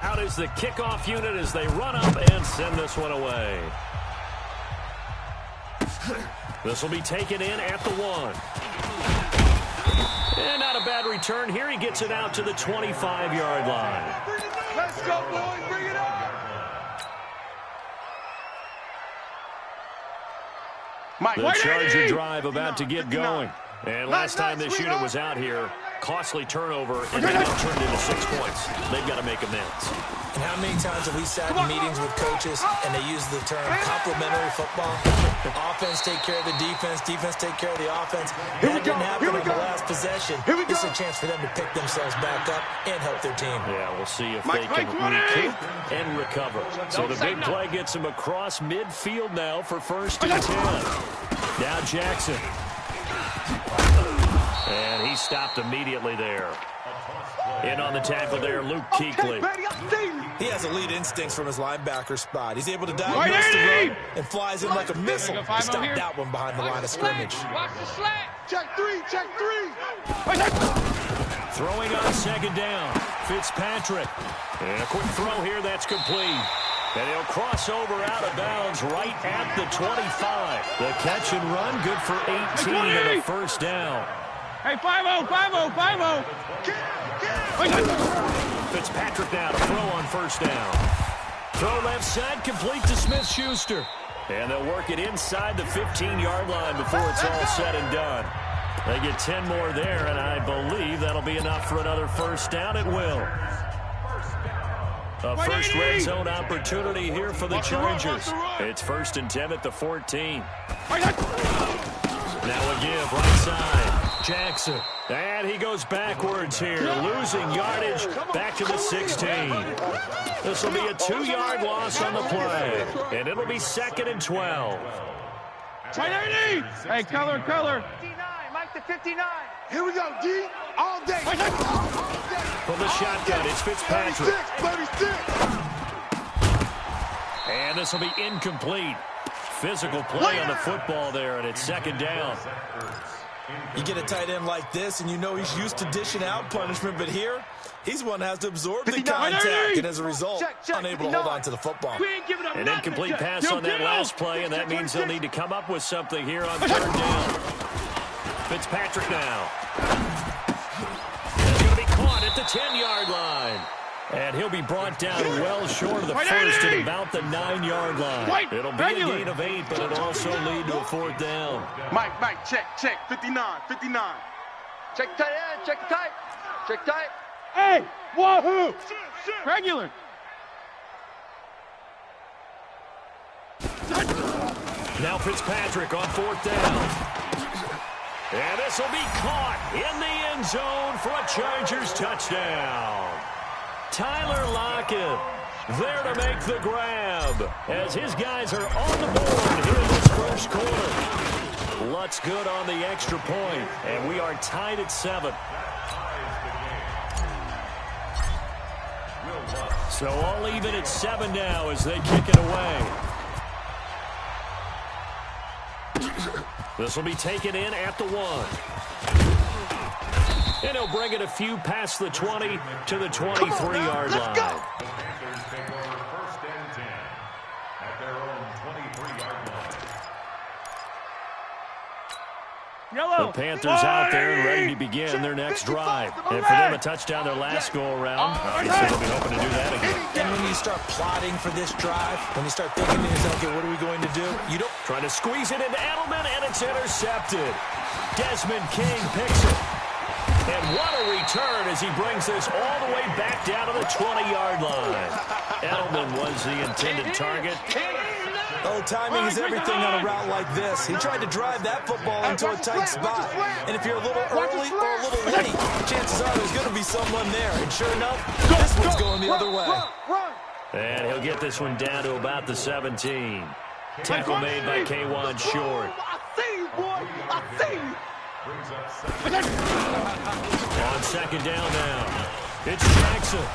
Out is the kickoff unit as they run up and send this one away. This will be taken in at the 1. And not a bad return here. He gets it out to the 25-yard line. Let's go, boys. Bring it up. The Charger drive about to get going. And last time this unit was out here, costly turnover, and they now turned into 6 points. They've got to make amends. And how many times have we sat in meetings with coaches and they use the term complementary football? Offense take care of the defense, defense take care of the offense. That didn't happen on the last possession. This is a chance for them to pick themselves back up and help their team. Yeah, we'll see if they can recoup and recover. So the big play gets him across midfield now for 1st and 10. Now Jackson. And he stopped immediately there. In on the tackle there, Luke Kuechly. He has elite instincts from his linebacker spot. He's able to diagnose the run and flies in like a missile to stop that one behind the line of scrimmage. Watch the slat. Check 3. Throwing on 2nd down, Fitzpatrick. And a quick throw here, that's complete. And he'll cross over out of bounds right at the 25. The catch and run, good for 18 and a 1st down. Hey, 5-0, 5-0, 5-0. Fitzpatrick now to throw on 1st down. Throw left side, complete to Smith-Schuster. And they'll work it inside the 15-yard line before it's all said and done. They get 10 more there, and I believe that'll be enough for another 1st down. It will. A first red zone opportunity here for the Chargers. It's 1st and 10 at the 14. Now a give, right side. Jackson. And he goes backwards here, losing yardage back to the 16. This will be a 2-yard loss on the play, and it'll be 2nd and 12. Hey, color. 59, Mike the 59. Here we go, D. All day. From the shotgun, it's Fitzpatrick. 36. And this will be incomplete. Physical play on the football there, and it's 2nd down. You get a tight end like this, and you know he's used to dishing out punishment, but here, he's one that has to absorb the contact, and as a result, unable to hold on to the football. An incomplete pass on that last play, and that means they'll need to come up with something here on 3rd down. Fitzpatrick now. He's going to be caught at the 10-yard line. And he'll be brought down well short of the first at about the 9-yard line. It'll be a gain of 8, but it'll also lead to a 4th down. Mike, check. 59. Check tight end, check tight. Check tight. Hey, wahoo! Regular. Now Fitzpatrick on 4th down. And this will be caught in the end zone for a Chargers touchdown. Tyler Lockett there to make the grab as his guys are on the board here in this first quarter. Lutz good on the extra point, and we are tied at 7. So all even at 7 now as they kick it away. This will be taken in at the 1. And he'll bring it a few past the 20 to the 23-yard line. Panthers take over 1st and 10 at their own 23-yard line. The Panthers out there and ready to begin their next drive. And for them, a touchdown their last go-around. Obviously, they'll be hoping to do that again. And when you start plotting for this drive, when you start thinking to yourself, okay, what are we going to do? You don't try to squeeze it into Edelman, and it's intercepted. Desmond King picks it. And what a return as he brings this all the way back down to the 20-yard line. Edelman was the intended target. Oh, timing is everything on a route like this. He tried to drive that football into a tight spot. And if you're a little early or a little late, chances are there's going to be someone there. And sure enough, this one's going the other way. And he'll get this one down to about the 17. Tackle made by K1 Short. I see you, boy. I see you. On 2nd down now, it's Jackson.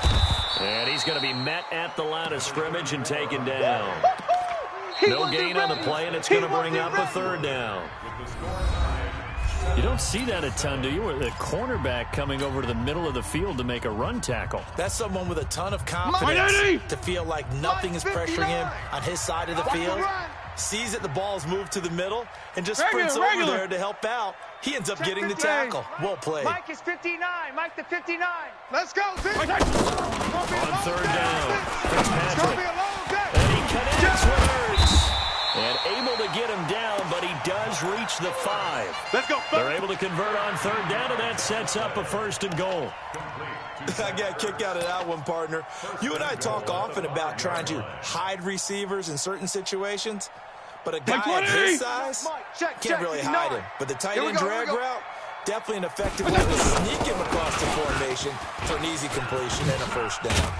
And he's going to be met at the line of scrimmage and taken down. No gain on the play, and it's going to bring up a 3rd down. You don't see that a ton, do you? With a cornerback coming over to the middle of the field to make a run tackle. That's someone with a ton of confidence to feel like nothing is pressuring him on his side of the field. Sees that the ball's moved to the middle and just sprints over there to help out. He ends up getting the tackle. Well played. Mike is 59. Mike the 59. Let's go, Zeke. On 3rd down, Fitzpatrick. And he connects with Ertz. And able to get him down, but he does reach the 5. Let's go. They're able to convert on 3rd down, and that sets up a 1st and goal. I got a kick out of that one, partner. You and I talk often about trying to hide receivers in certain situations, but a guy at his size can't really hide him. But the tight end drag route, definitely an effective way to sneak him across the formation for an easy completion and a 1st down.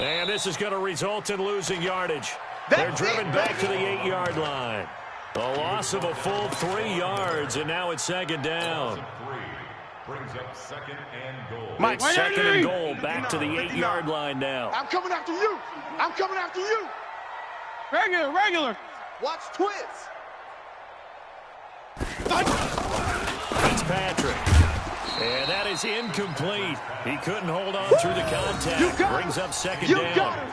And this is going to result in losing yardage. They're driven back to the 8-yard line. A loss of a full 3 yards, and now it's 2nd down. Brings up 2nd and goal. Mike, 2nd and goal, back to the 8-yard line now. I'm coming after you. I'm coming after you. Regular. Watch twins. Fitzpatrick. And that is incomplete. He couldn't hold on through the contact. Brings up 2nd down.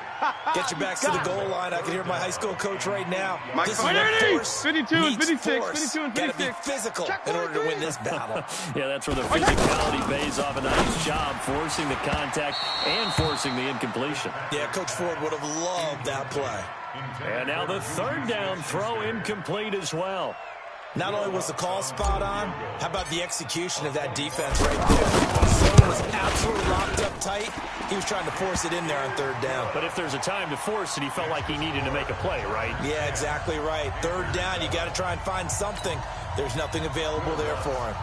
Get your backs to the goal line. I can hear my high school coach right now. This is what force 52 and 56. force. 52 and 56. Got to be physical in order to win this battle. Yeah, that's where the physicality pays off. A nice job forcing the contact and forcing the incompletion. Yeah, Coach Ford would have loved that play. And now the 3rd down throw incomplete as well. Not only was the call spot on, how about the execution of that defense right there? Zone was absolutely locked up tight. He was trying to force it in there on 3rd down. But if there's a time to force it, he felt like he needed to make a play, right? Yeah, exactly right. 3rd down, you got to try and find something. There's nothing available there for him.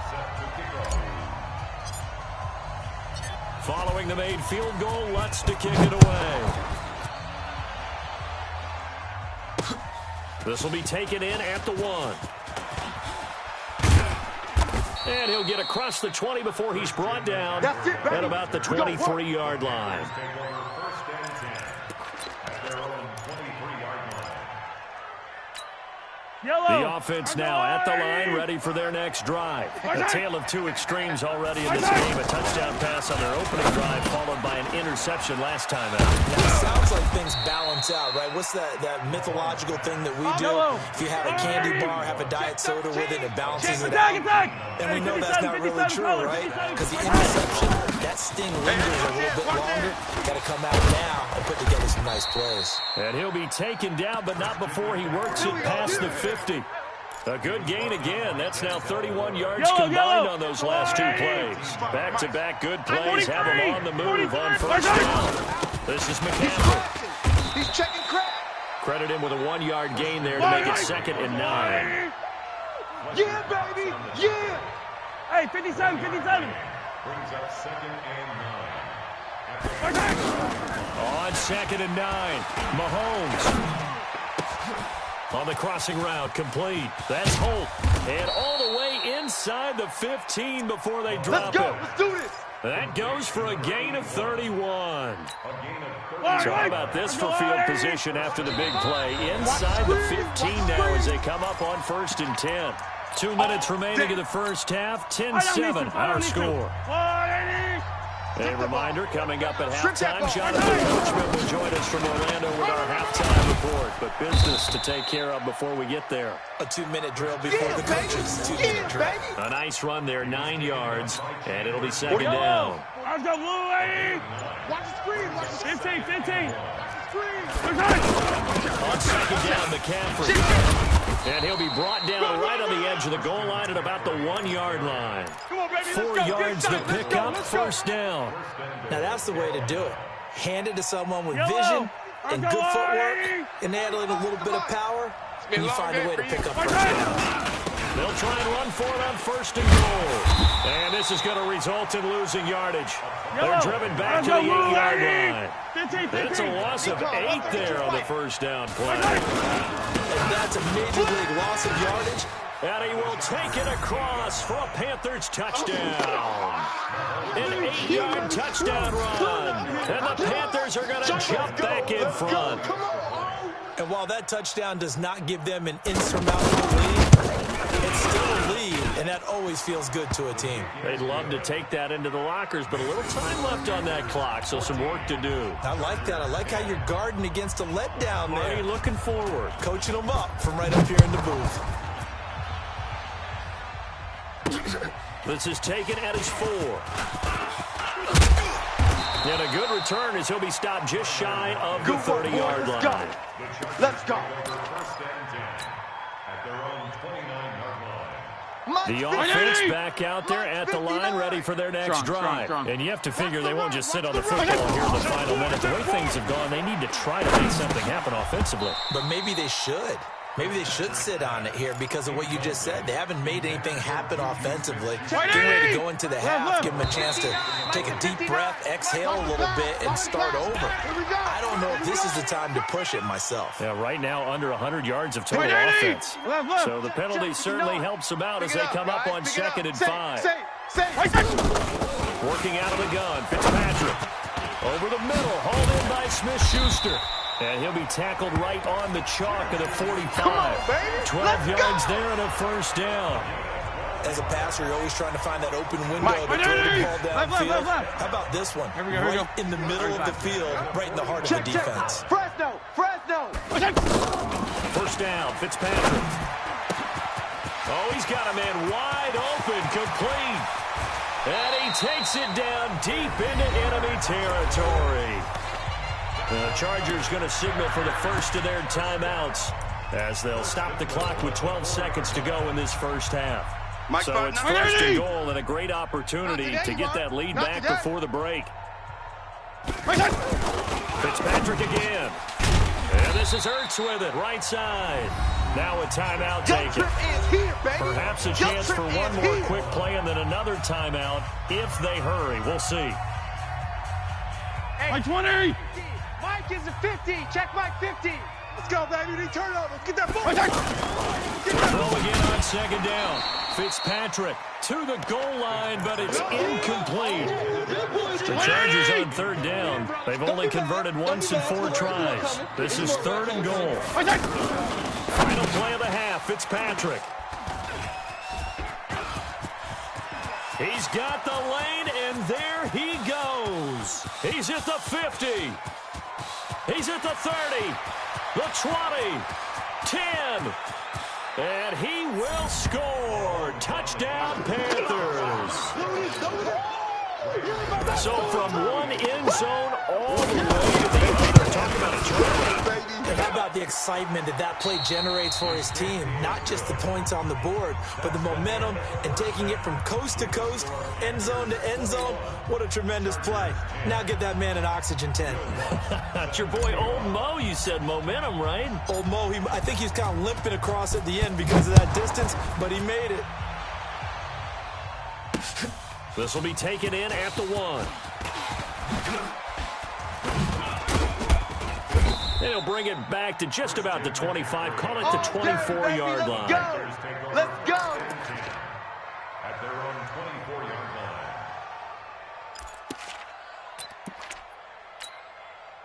Following the made field goal, Lutz to kick it away. This will be taken in at the 1. And he'll get across the 20 before he's brought down at about the 23-yard line. The offense now at the line, ready for their next drive. A tale of two extremes already in this game. A touchdown pass on their opening drive, followed by an interception last time out. Now, it sounds like things balance out, right? What's that mythological thing that we do? If you have a candy bar, have a diet soda with it, it balances it out. And we know that's not really true, right? Because the interception, that sting lingers a little bit longer. Got to come out now and put together some nice plays. And he'll be taken down, but not before he works it past the 50. A good gain again. That's now 31 yards combined on those last two plays. Back-to-back good plays have him on the move on first down. This is McCaffrey. He's checking credit. Credit him with a 1-yard gain there to make it 2nd and 9. Yeah, baby. Yeah. Hey, 57, 57. Brings up 2nd and 9. On 2nd and 9, Mahomes. On the crossing route, complete. That's Holt. And all the way inside the 15 before they drop it. Let's do this. That goes for a gain of 31. So how about this for field position after the big play? Inside the 15 now as they come up on 1st and 10. 2 minutes remaining in the first half. 10-7 our score. A reminder, coming up at halftime, Jonathan Coachman will join us from Orlando with our halftime report. But business to take care of before we get there. A 2-minute drill before the coaches. 2-minute drill. A nice run there, 9 yards, and it'll be 2nd down. Let's go, Blue Lady. Watch the screen. Watch the screen. 15, 15. On 2nd down, McCaffrey. And he'll be brought down right on the edge of the goal line at about the 1-yard line. 4 yards to pick up, first down. Now that's the way to do it. Hand it to someone with vision and good footwork, and add in a little bit of power, and you find a way to pick up first down. They'll try and run for it on 1st and goal. And this is going to result in losing yardage. They're driven back to the 8-yard line. It's a loss of 8 there on the first down play. And that's a major league loss of yardage. And he will take it across for a Panthers touchdown. An 8-yard touchdown run. And the Panthers are going to jump back in front. And while that touchdown does not give them an insurmountable lead, it's still a lead, and that always feels good to a team. They'd love to take that into the lockers, but a little time left on that clock, so some work to do. I like that. I like how you're guarding against a letdown there. Already looking forward. Coaching them up from right up here in the booth. This is taken at his 4. And a good return as he'll be stopped just shy of the 30-yard line. Let's go. The offense back out there at the line, ready for their next drive. And you have to figure they won't just sit on the football here in the final minute. The way things have gone, they need to try to make something happen offensively. But maybe they should. Maybe they should sit on it here because of what you just said. They haven't made anything happen offensively. Getting ready to go into the half, give them a chance to take a deep breath, exhale a little bit, and start over. I don't know if this is the time to push it myself. Yeah, right now under 100 yards of total offense. So the penalty certainly helps them out as they come up on 2nd and 5. Working out of the gun, Fitzpatrick. Over the middle, hauled in by Smith-Schuster. And he'll be tackled right on the chalk of the 45. 12 yards there and a first down. As a passer, you're always trying to find that open window to throw the ball downfield. How about this one? Right in the middle of the field, right in the heart of the defense. Fresno. First down, Fitzpatrick. Oh, he's got a man wide open, complete. And he takes it down deep into enemy territory. The Chargers going to signal for the first of their timeouts as they'll stop the clock with 12 seconds to go in this first half. So it's 1st and goal and a great opportunity to get that lead back before the break. Fitzpatrick again. And this is Ertz with it, right side. Now a timeout taken. Perhaps a chance for one more quick play and then another timeout if they hurry. We'll see. Mike 20. Mike is a 50. Check Mike 50. Let's go, baby. They turn over. Get that ball. Throw again on second down. Fitzpatrick to the goal line, but it's incomplete. The Chargers on third down. They've only converted once in 4 tries. This is 3rd and goal. Final play of the half, Fitzpatrick. He's got the lane, and there he goes. He's at the 50. He's at the 30, the 20, 10. And he will score. Touchdown, Panthers. So from one end zone all the way to the other. Talk about a turnaround. And how about the excitement that play generates for his team? Not just the points on the board, but the momentum and taking it from coast to coast, end zone to end zone. What a tremendous play. Now get that man an oxygen tent. It's your boy Old Mo, you said momentum, right? Old Mo, I think he's kind of limping across at the end because of that distance, but he made it. This will be taken in at the 1. They'll bring it back to just about the 25. Call it the 24-yard line. Let's go. At their own 24-yard line.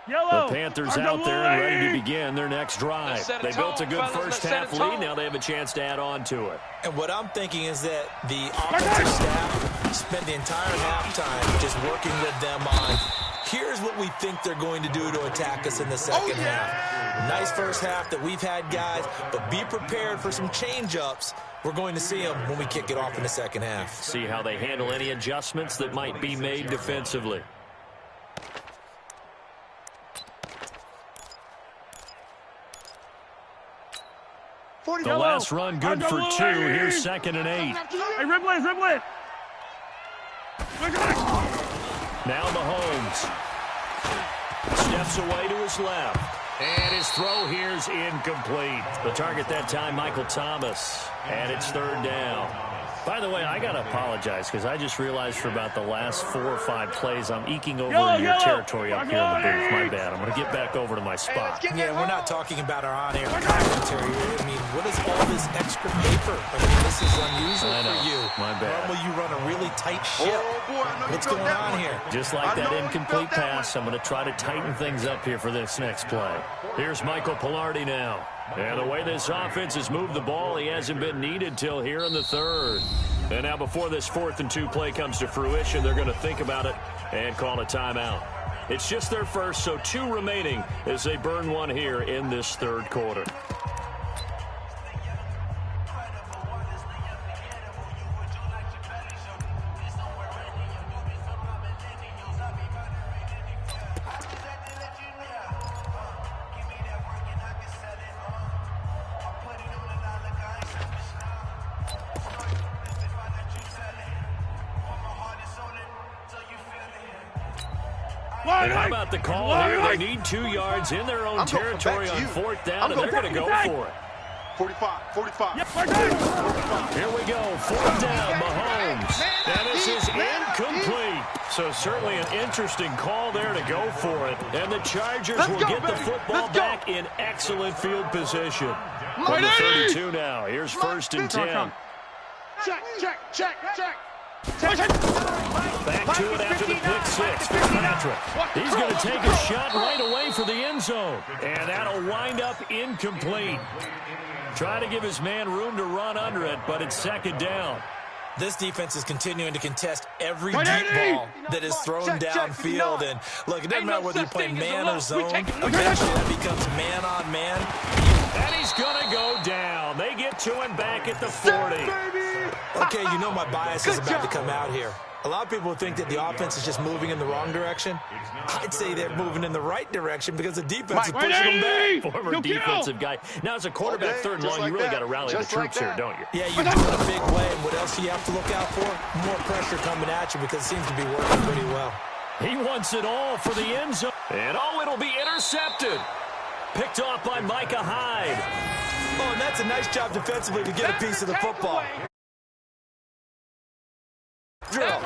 Yellow. The Panthers out there and ready to begin their next drive. They built a good first-half lead. Now they have a chance to add on to it. And what I'm thinking is that the offensive staff spent the entire halftime just working with them on, here's what we think they're going to do to attack us in the second half. Nice first half that we've had, guys, but be prepared for some change-ups. We're going to see them when we kick it off in the second half. See how they handle any adjustments that might be made defensively. The last run good for 2. Here's 2nd and 8. Hey, Riblett, Riblett. Now Mahomes steps away to his left. And his throw here's incomplete. The target that time, Michael Thomas. And it's 3rd down. By the way, I got to apologize because I just realized for about the last 4 or 5 plays, I'm eking over into your territory up here in the booth. My bad. I'm going to get back over to my spot. Yeah, we're not talking about our on-air commentary. I mean, what is all this extra paper? I mean, this is unusual for you. My bad. Normally you run a really tight ship. What's going on here? Just like that incomplete pass, I'm going to try to tighten things up here for this next play. Here's Michael Pilardi now. And the way this offense has moved the ball, he hasn't been needed till here in the 3rd. And now before this 4th and 2 play comes to fruition, they're going to think about it and call a timeout. It's just their first, so 2 remaining as they burn one here in this 3rd quarter. And how about the call here? They need 2 yards in their own territory on 4th down, and they're going to go for it. 45. Yep, Here we go, 4th down, Mahomes. And this is incomplete. So certainly an interesting call there to go for it. And the Chargers will get the football back in excellent field position. On the 32 now. Here's 1st and 10. Check. Back to it after the pick 6. Fitzpatrick. He's going to take a shot right away for the end zone. And that'll wind up incomplete. Try to give his man room to run under it, but it's 2nd down. This defense is continuing to contest every deep ball that is thrown downfield. And look, it doesn't matter whether you're playing man or zone. Eventually that becomes man on man. And he's going to go down. They get to him back at the 40. Okay, you know my bias is about to come out here. A lot of people think that the offense is just moving in the wrong direction. I'd say they're moving in the right direction because the defense is pushing them back. Former defensive guy. Now, as a quarterback, 3rd and long, you really got to rally the troops here, don't you? Yeah, you're doing a big play. And what else do you have to look out for? More pressure coming at you because it seems to be working pretty well. He wants it all for the end zone. And, it'll be intercepted. Picked off by Micah Hyde. Oh, and that's a nice job defensively to get a piece of the football. Drill.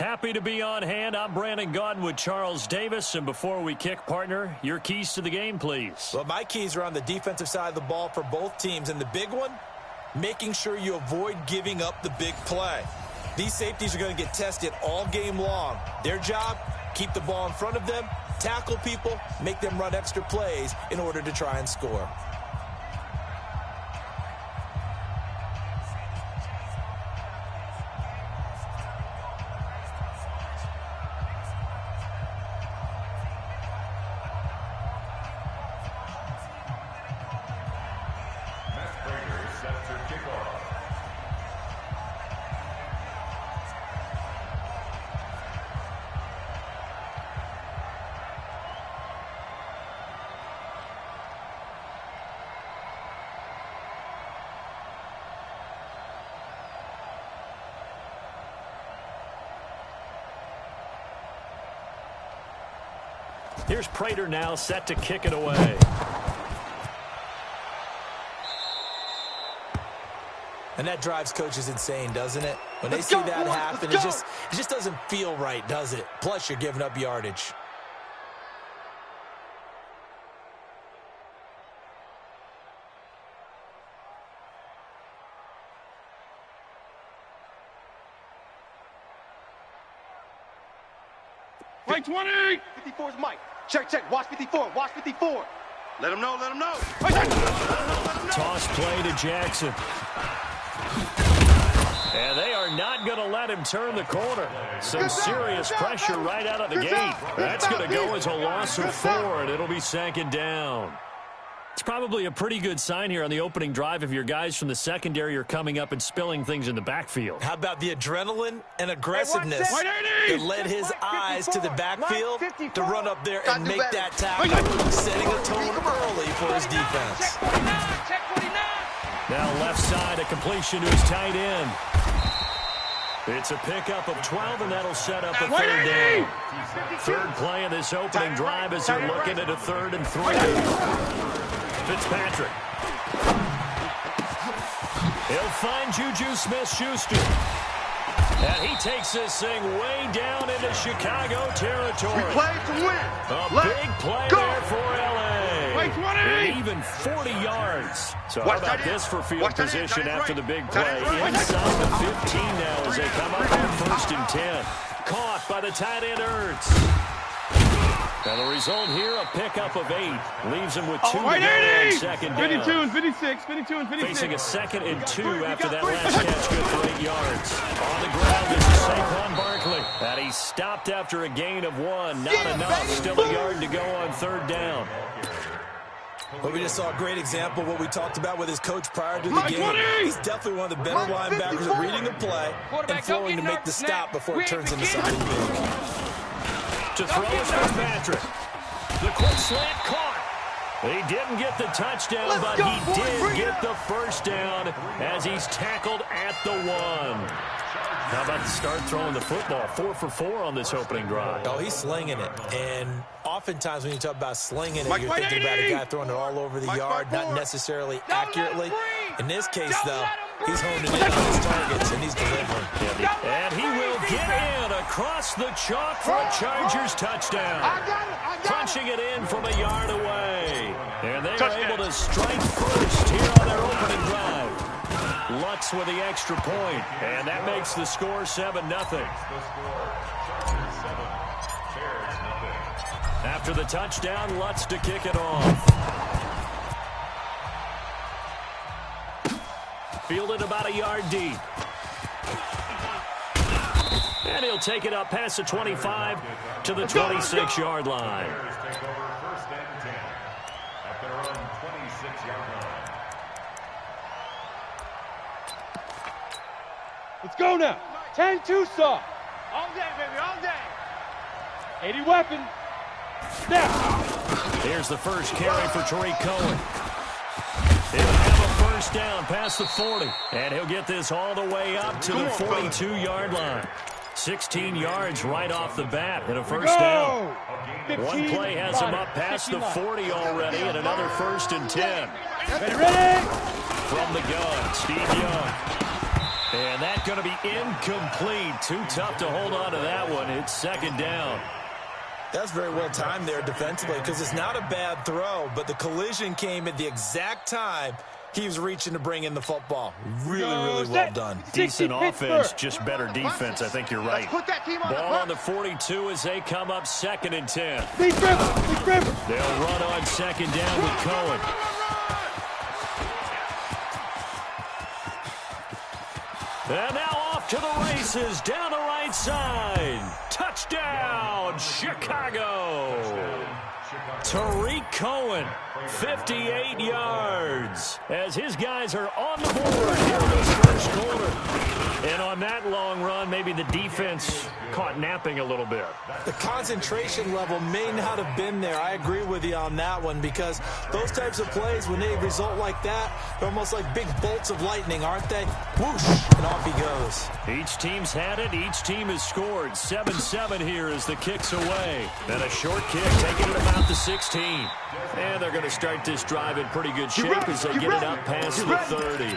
Happy to be on hand. I'm Brandon Gaudin with Charles Davis. And before we kick, partner, your keys to the game, please. Well, my keys are on the defensive side of the ball for both teams. And the big one, making sure you avoid giving up the big play. These safeties are going to get tested all game long. Their job, keep the ball in front of them, tackle people, make them run extra plays in order to try and score. Here's Prater now set to kick it away. And that drives coaches insane, doesn't it? When they see that happen, it just doesn't feel right, does it? Plus, you're giving up yardage. Right 20! 54 is Mike. Check. Watch 54. Watch 54. Let him know. Toss play to Jackson. And they are not going to let him turn the corner. Some serious pressure right out of the gate. That's going to go as a loss of 4, and it'll be second down. It's probably a pretty good sign here on the opening drive if your guys from the secondary are coming up and spilling things in the backfield. How about the adrenaline and aggressiveness that led his eyes to the backfield to run up there and make that tackle, setting a tone early for his defense. Now left side, a completion to his tight end. It's a pickup of 12, and that'll set up a third down. Third play of this opening drive as they're looking at a 3rd and 3. Fitzpatrick. He'll find Juju Smith-Schuster. And he takes this thing way down into Chicago territory. We play to win. A big play there for L.A. And even 40 yards. So how about this for field position after the big play? Inside the 15 now as they come up on 1st and 10. Caught by the tight end Ertz. And the result here, a pickup of 8. Leaves him with 2 to go on second down. 52 and 56. Facing a 2nd and 2 after that last catch, good for 8 yards. On the ground, this is Saquon Barkley. And he's stopped after a gain of 1. Not enough. Still a yard to go on 3rd down. Well, we just saw a great example of what we talked about with his coach prior to the game. He's definitely one of the better linebackers at reading a play and throwing to make the stop before it turns into something big. To throw is Fitzpatrick. The quick slant caught. He didn't get the touchdown, but he did get the first down as he's tackled at the 1. How about to start throwing the football? 4 for 4 on this opening drive. Oh, he's slinging it. And oftentimes when you talk about slinging it, you're thinking about a guy throwing it all over the yard, not necessarily accurately. In this case, though, he's honing in on his targets, and he's delivering. And he will get in across the chalk for a Chargers touchdown. Punching it in from a yard away. And they are able to strike first here on their opening drive. Lutz with the extra point, and that makes the score 7-0. After the touchdown, Lutz to kick it off. Fielded about a yard deep. And he'll take it up past the 25 to the 26-yard line. Let's go now. 10-2 saw. All day, baby, all day. 80 weapon. Now. Here's the first carry for Tariq Cohen. He'll have a first down past the 40. And he'll get this all the way up to the 42-yard line. 16 yards right off the bat and a first down. One play has him up past the 40 already and another 1st and 10. Ready? From the gun, Steve Young. And that's going to be incomplete. Too tough to hold on to that one. It's second down. That's very well timed there defensively because it's not a bad throw, but the collision came at the exact time he was reaching to bring in the football. Really, really well done. Decent offense, just better defense. I think you're right. Put that team on Ball on the 42 as they come up 2nd and 10. Big River. They'll run on 2nd down with Cohen. And now off to the races, down the right side. Touchdown, Chicago. Tariq Cohen, 58 yards, as his guys are on the board here in this first quarter. And on that long run, maybe the defense caught napping a little bit. The concentration level may not have been there. I agree with you on that one because those types of plays, when they result like that, they're almost like big bolts of lightning, aren't they? Whoosh, and off he goes. Each team's had it. Each team has scored. 7-7 here as the kick's away. And a short kick taking it about the 16. And they're going to start this drive in pretty good shape as they get it up past the 30.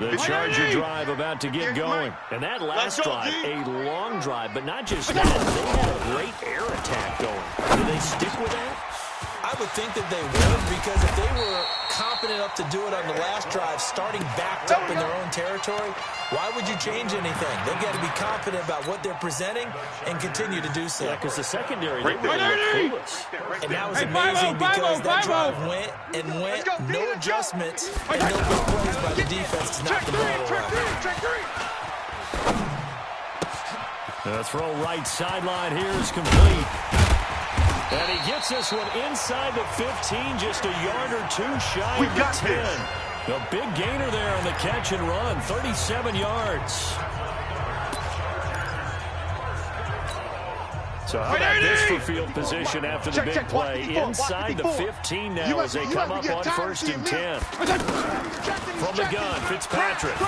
The Charger drive about to get going. And that last drive, a long drive, but not just that. They had a great air attack going. Do they stick with that? I would think that they would because if they were confident enough to do it on the last drive, starting backed up in their own territory, why would you change anything? They've got to be confident about what they're presenting and continue to do so. Yeah, because the secondary, they really look clueless. And that was amazing because that drive went, no adjustments, and no big plays by the defense to knock the ball away. The throw right sideline here is complete. And he gets this one inside the 15, just a yard or two shy of the 10. A big gainer there on the catch and run, 37 yards. So how about this for field position after the big play? Inside the 15 now as they come up on 1st and 10. From the gun, Fitzpatrick.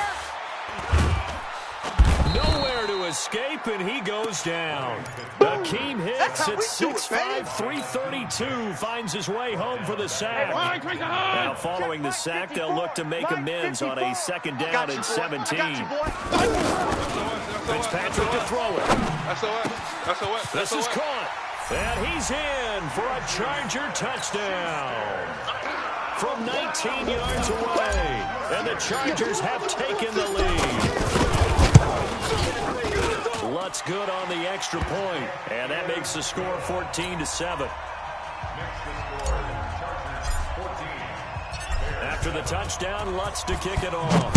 Nowhere to escape, and he goes down. Akeem Hicks at 6'5", 332, finds his way home for the sack. Now following the sack, they'll look to make amends on a 2nd down and 17. Fitzpatrick to throw it. This is caught, and he's in for a Charger touchdown. From 19 yards away, and the Chargers have taken the lead. Lutz good on the extra point, and that makes the score 14-7. After the touchdown, Lutz to kick it off.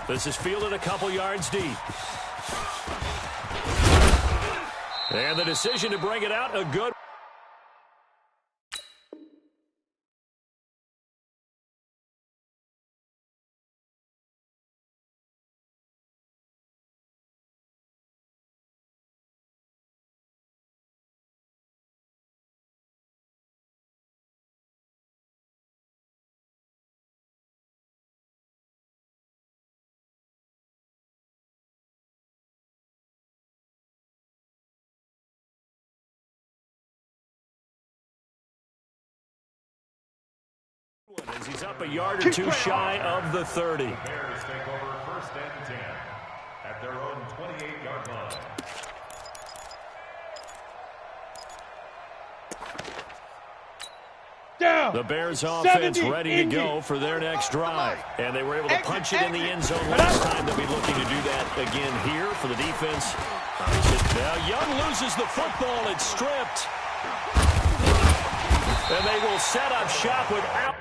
This is fielded a couple yards deep. And the decision to bring it out, a good. As he's up a yard or two shy of the 30. Bears take over 1st and 10 at their own 28-yard line. Down. The Bears offense ready to go for their next drive. And they were able to punch it in the end zone last time. They'll be looking to do that again here for the defense. Now Young loses the football. It's stripped. And they will set up shop without.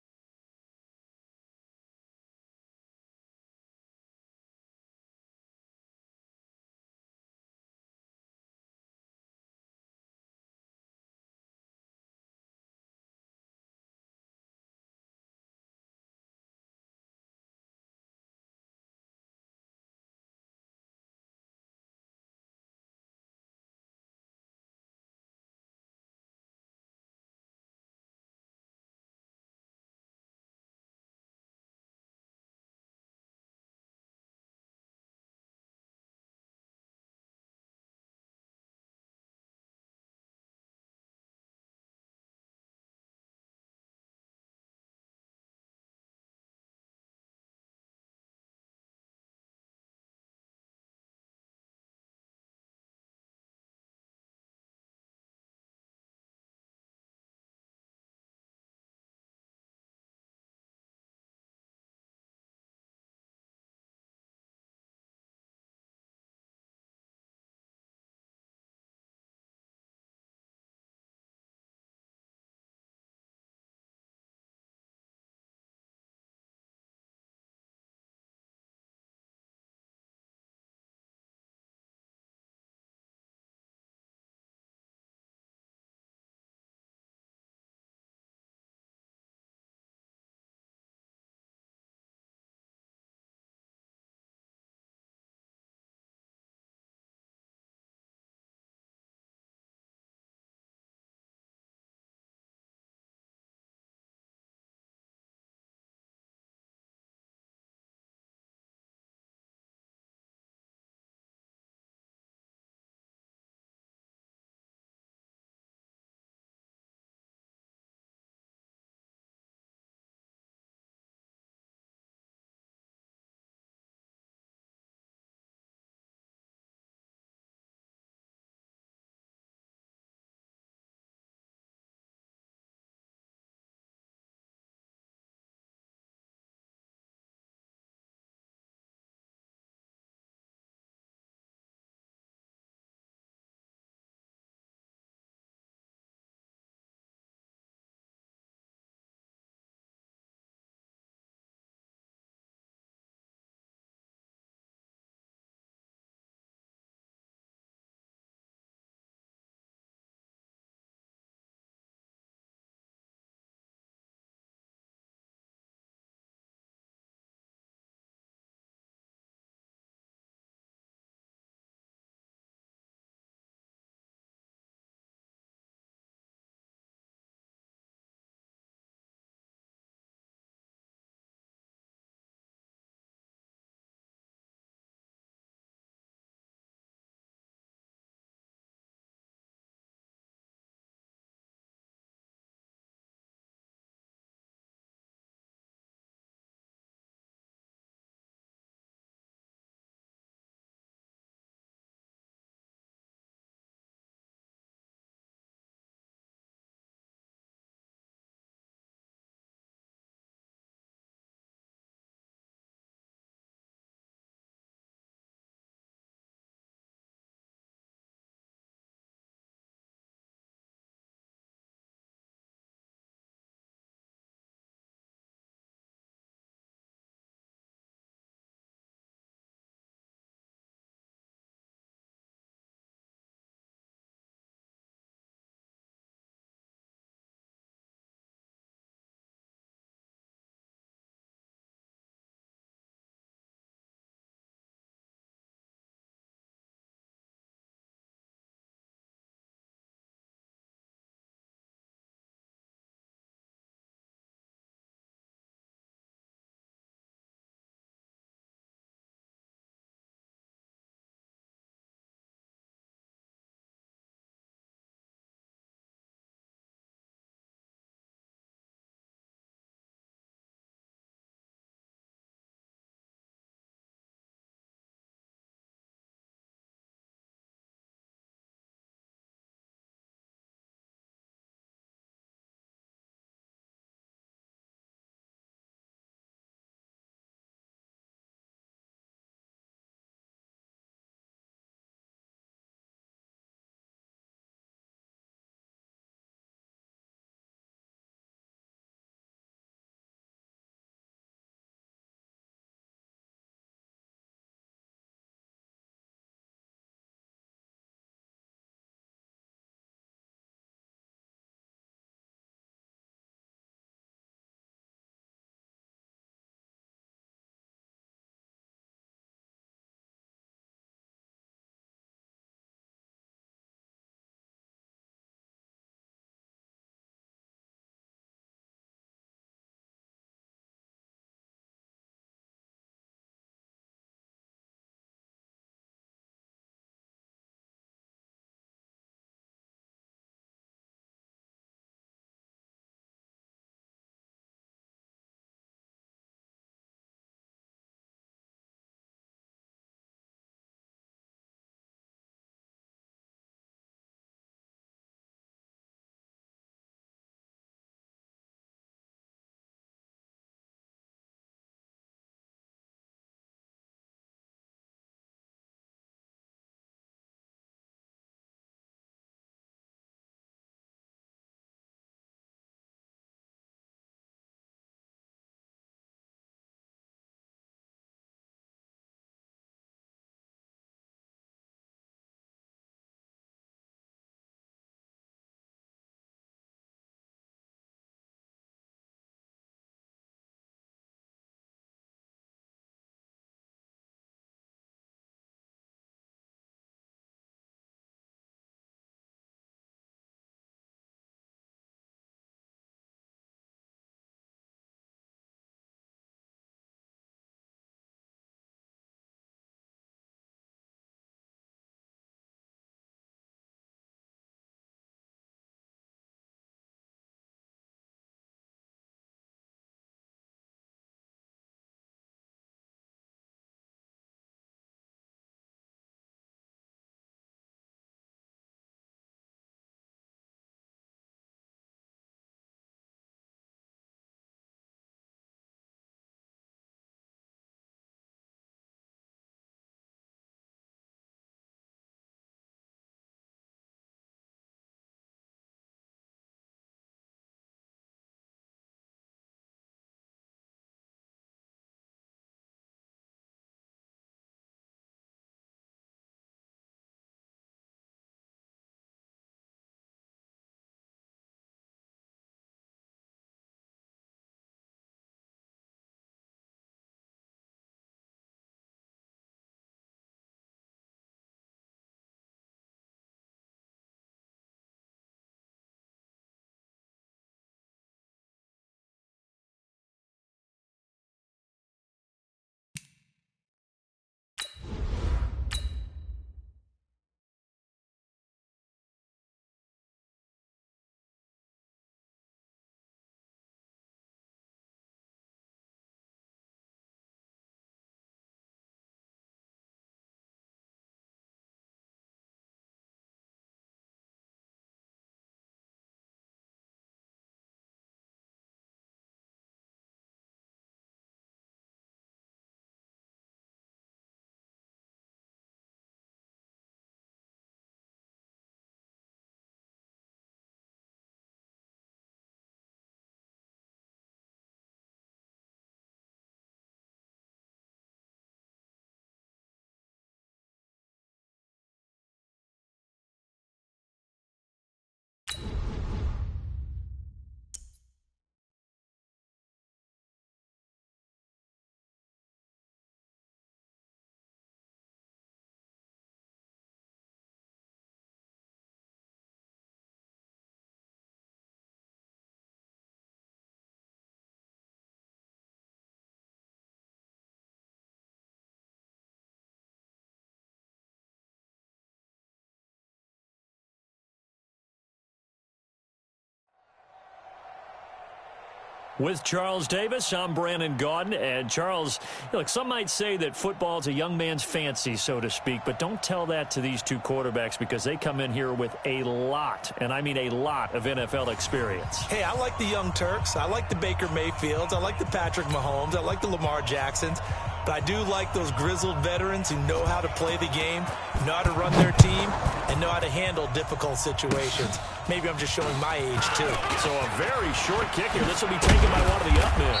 With Charles Davis, I'm Brandon Gaudin. And Charles, look, some might say that football's a young man's fancy, so to speak, but don't tell that to these two quarterbacks because they come in here with a lot, and I mean a lot, of NFL experience. Hey, I like the young Turks. I like the Baker Mayfields. I like the Patrick Mahomes. I like the Lamar Jacksons. But I do like those grizzled veterans who know how to play the game, know how to run their team, and know how to handle difficult situations. Maybe I'm just showing my age, too. So a very short kick here. This will be taken by one of the up men.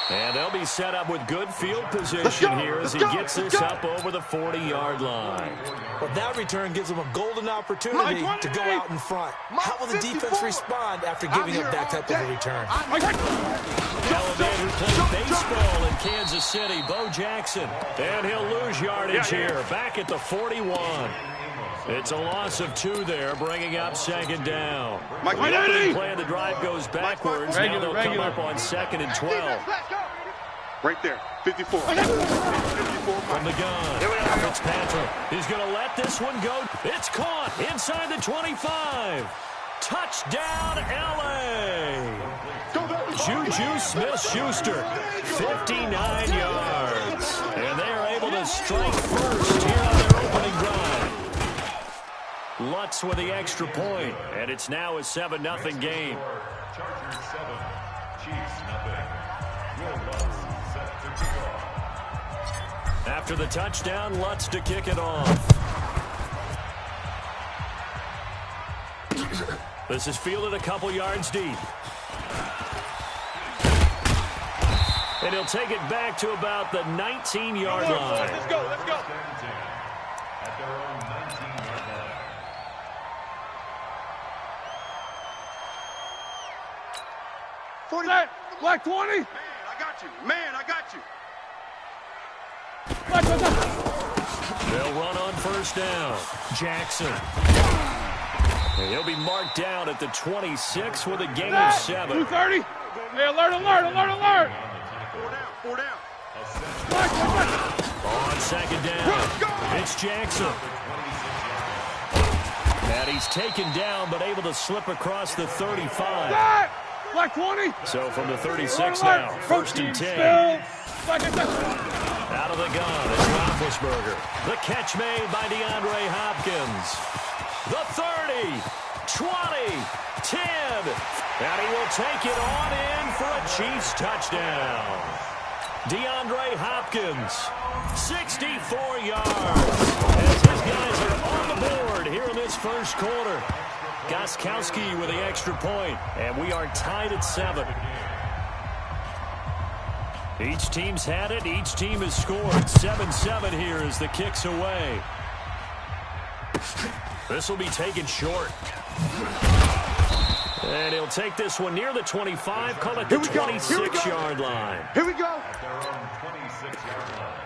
And they'll be set up with good field position here as he gets this up over the 40-yard line. Well, that return gives them a golden opportunity to go out in front. How will the defense respond after giving up that type of a return? Elevator played baseball in Kansas City. Bo Jackson. And he'll lose yardage here. Back at the 41. It's a loss of 2 there, bringing up second down. The opening play of the drive goes backwards. Now they'll come up on 2nd and 12. Right there, 54. 54 From the gun, Fitzpatrick. He's going to let this one go. It's caught inside the 25. Touchdown, L.A. Juju Smith-Schuster, 59 yards. And they are able to strike first here on their opening drive. Lutz with the extra point, and it's now a 7-0 game. Chargers 7, Chiefs nothing. Will Lutz set to kick off. After the touchdown, Lutz to kick it off. This is fielded a couple yards deep. And he'll take it back to about the 19-yard line. Let's go, let's go. At their own 19-yard line. Black 20. Man, I got you. Man, I got you. Black. They'll run on first down. Jackson. And he'll be marked down at the 26 with a gain of 7. 230. Hey, alert. 4 down. Black. On second down, it's Jackson. And he's taken down, but able to slip across the 35. Black 20. So from the 36 now, 1st and 10. Out of the gun, it's Roethlisberger. The catch made by DeAndre Hopkins. The 30, 20, 10. And he will take it on in for a Chiefs touchdown. DeAndre Hopkins, 64 yards. As his guys are on the board here in this first quarter. Gostkowski with the extra point, and we are tied at 7. Each team's had it. Each team has scored. 7-7 here as the kick's away. This will be taken short. And he'll take this one near the 25, call it the 26-yard line. Here we go. At their own 26-yard line.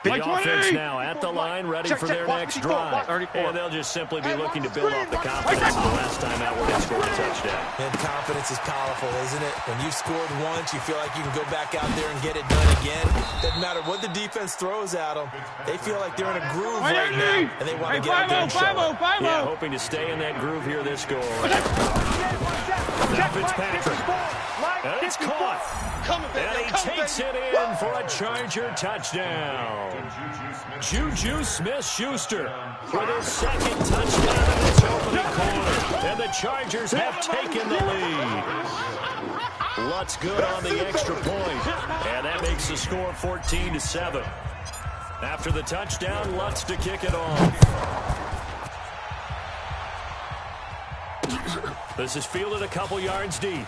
The offense now at the line, ready for their next drive. 34. And they'll just simply be looking to build off the confidence of the last time out where they scored a touchdown. And confidence is powerful, isn't it? When you've scored once, you feel like you can go back out there and get it done again. Doesn't matter what the defense throws at them. They feel like they're in a groove right now, and they want to get out there and show it. Yeah, hoping to stay in that groove here this goal. Now Fitzpatrick. And it's caught. And he takes it in for a Charger touchdown. Juju Smith-Schuster with his second touchdown in this opening quarter. And the Chargers have taken the lead. Lutz good on the extra point. And that makes the score 14-7. After the touchdown, Lutz to kick it off. This is fielded a couple yards deep.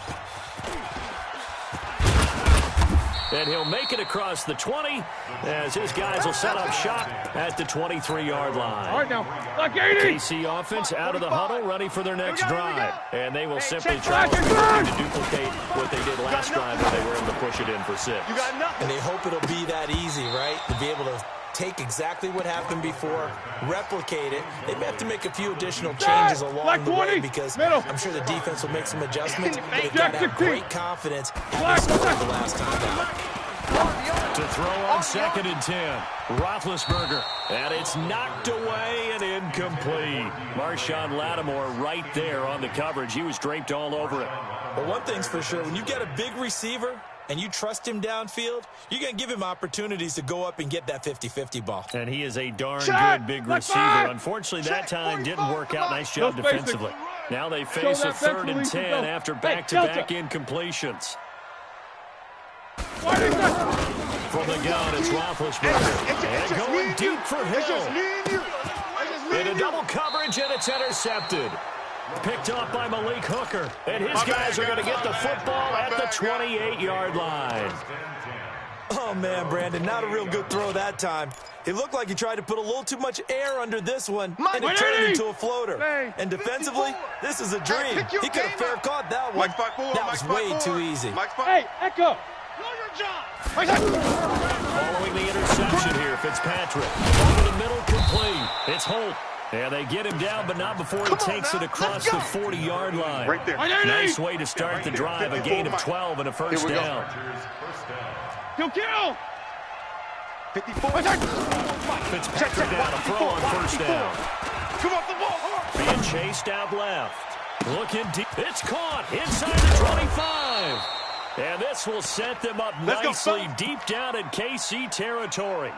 And he'll make it across the 20 as his guys will set up shop at the 23-yard line. All right, now. Black 80. KC offense out of the huddle, ready for their next drive. And they will simply try to duplicate what they did last drive when they were able to push it in for 6. You got nothing. And they hope it'll be that easy, right? To be able to take exactly what happened before, replicate it. They may have to make a few additional changes along the way because I'm sure the defense will make some adjustments, but they've got to have great confidence having scored the last time out. To throw on 2nd and 10. Roethlisberger. And it's knocked away and incomplete. Marshawn Lattimore right there on the coverage. He was draped all over it. But one thing's for sure, when you get a big receiver and you trust him downfield, you're going to give him opportunities to go up and get that 50-50 ball. And he is a darn good big receiver. Unfortunately, that time didn't work out. Nice job defensively. Now they face a 3rd and 10 after back-to-back incompletions. From the gun, it's Roethlisberger. And going deep for Hill. In a double coverage, and it's intercepted. Picked off by Malik Hooker. And his guys are going to get the football at the 28-yard line. Oh, man, Brandon, not a real good throw that time. It looked like he tried to put a little too much air under this one, and it turned into a floater. And defensively, this is a dream. He could have fair caught that one. That was way too easy. Hey, Echo. Following the interception here, Fitzpatrick. Over the middle, complete. It's Holt. Yeah, they get him down, but not before he takes it across the 40-yard line. Right there. Nice way to start the drive, a gain of 12 and a first down. Kill! 54. Fitzpatrick down, a throw on first down. Come off the ball. Being chased out left. Looking deep. It's caught inside the 25. And this will set them up nicely deep down in KC territory.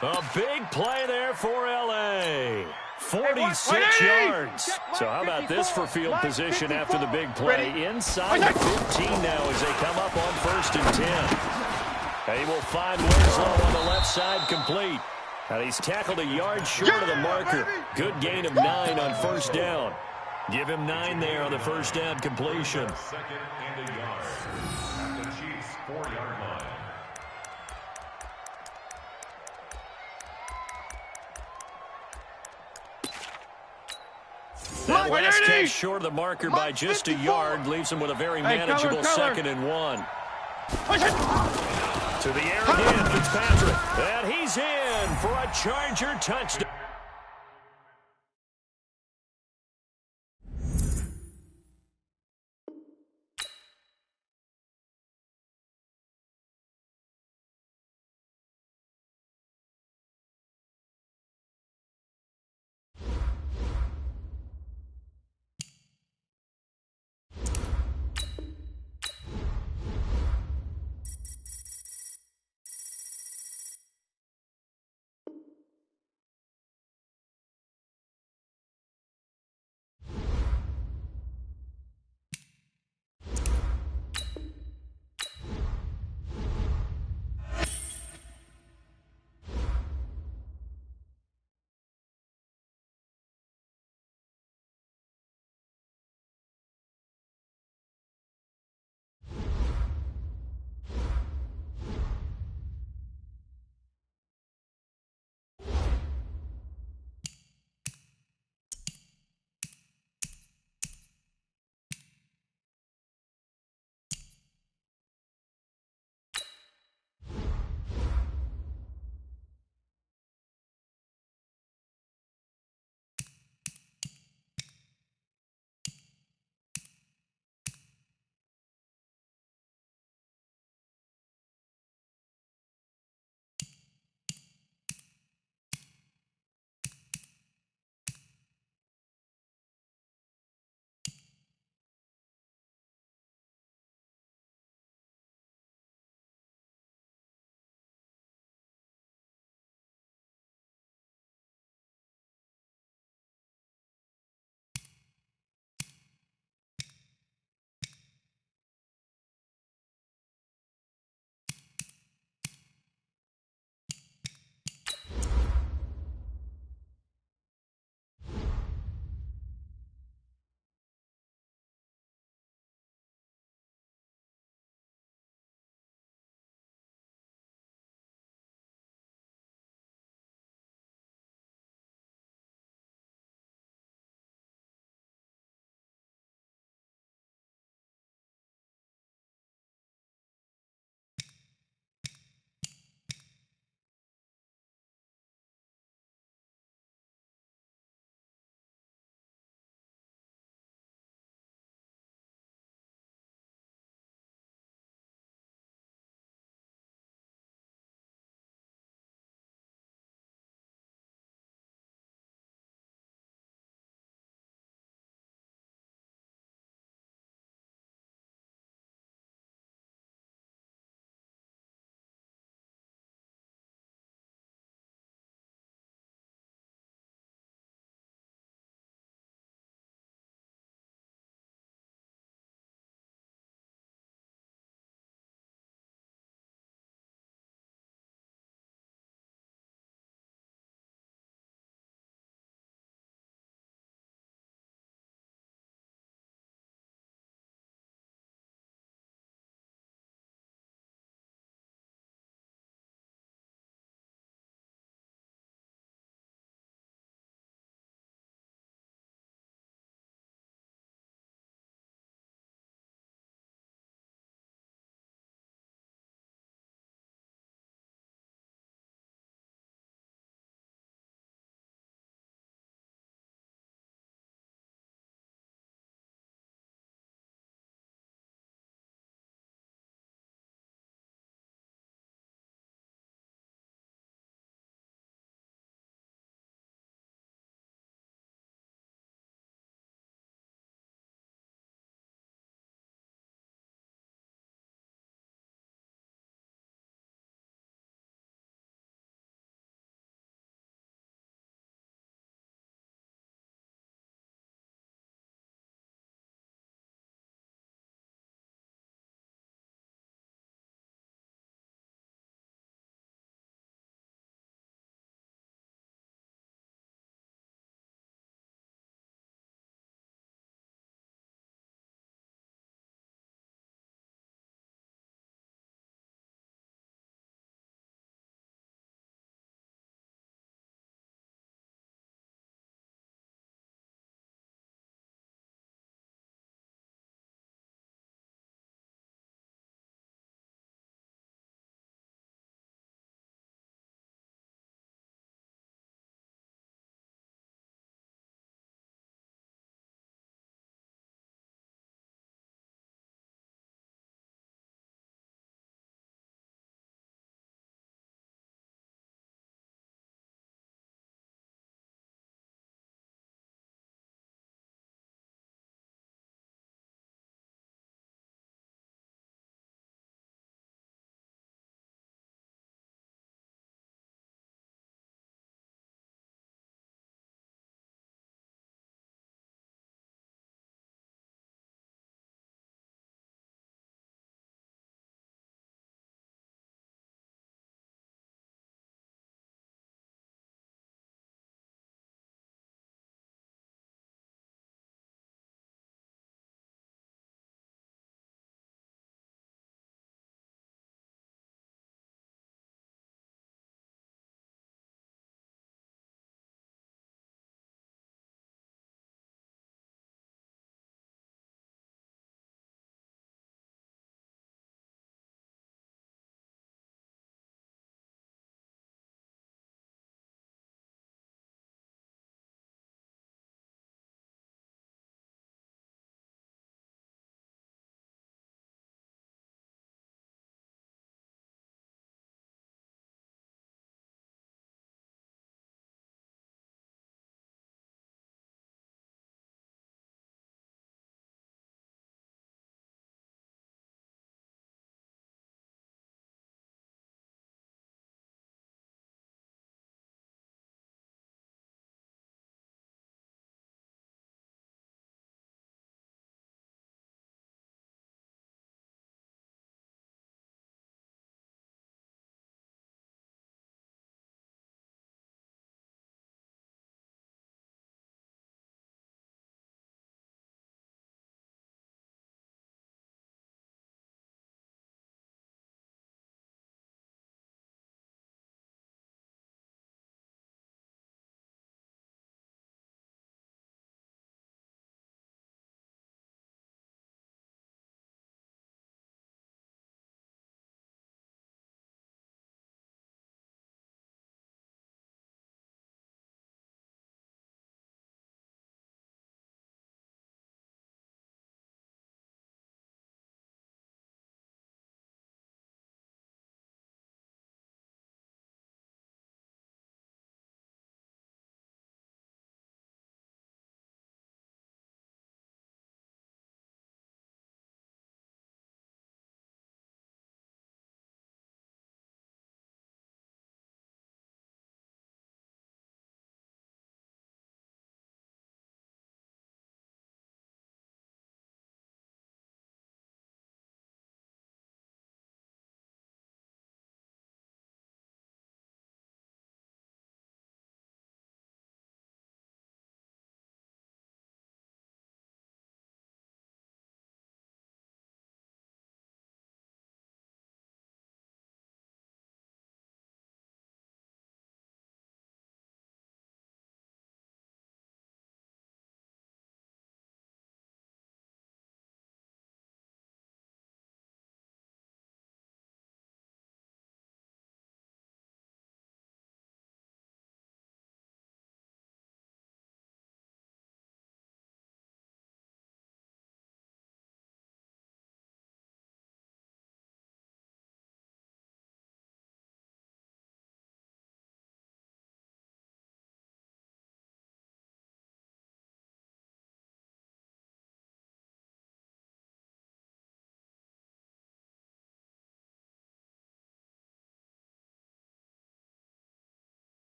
A big play there for L.A. 46 yards. So how about this for field position after the big play? Inside the 15 now as they come up on 1st and 10. He will find Winslow on the left side, complete. And he's tackled a yard short of the marker. Good gain of 9 on first down. Give him 9 there on the first down completion. 2nd and a yard. At the Chiefs' 4-yard line. That last catch short of the marker by just a yard leaves him with a very manageable 2nd and 1. To the air again, Fitzpatrick. And he's in for a Charger touchdown.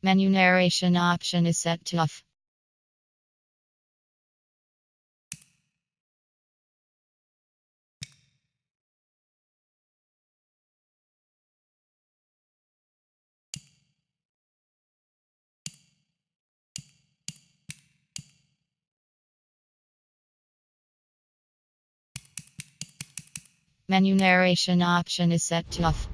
Menu narration option is set to off. Menu narration option is set to off.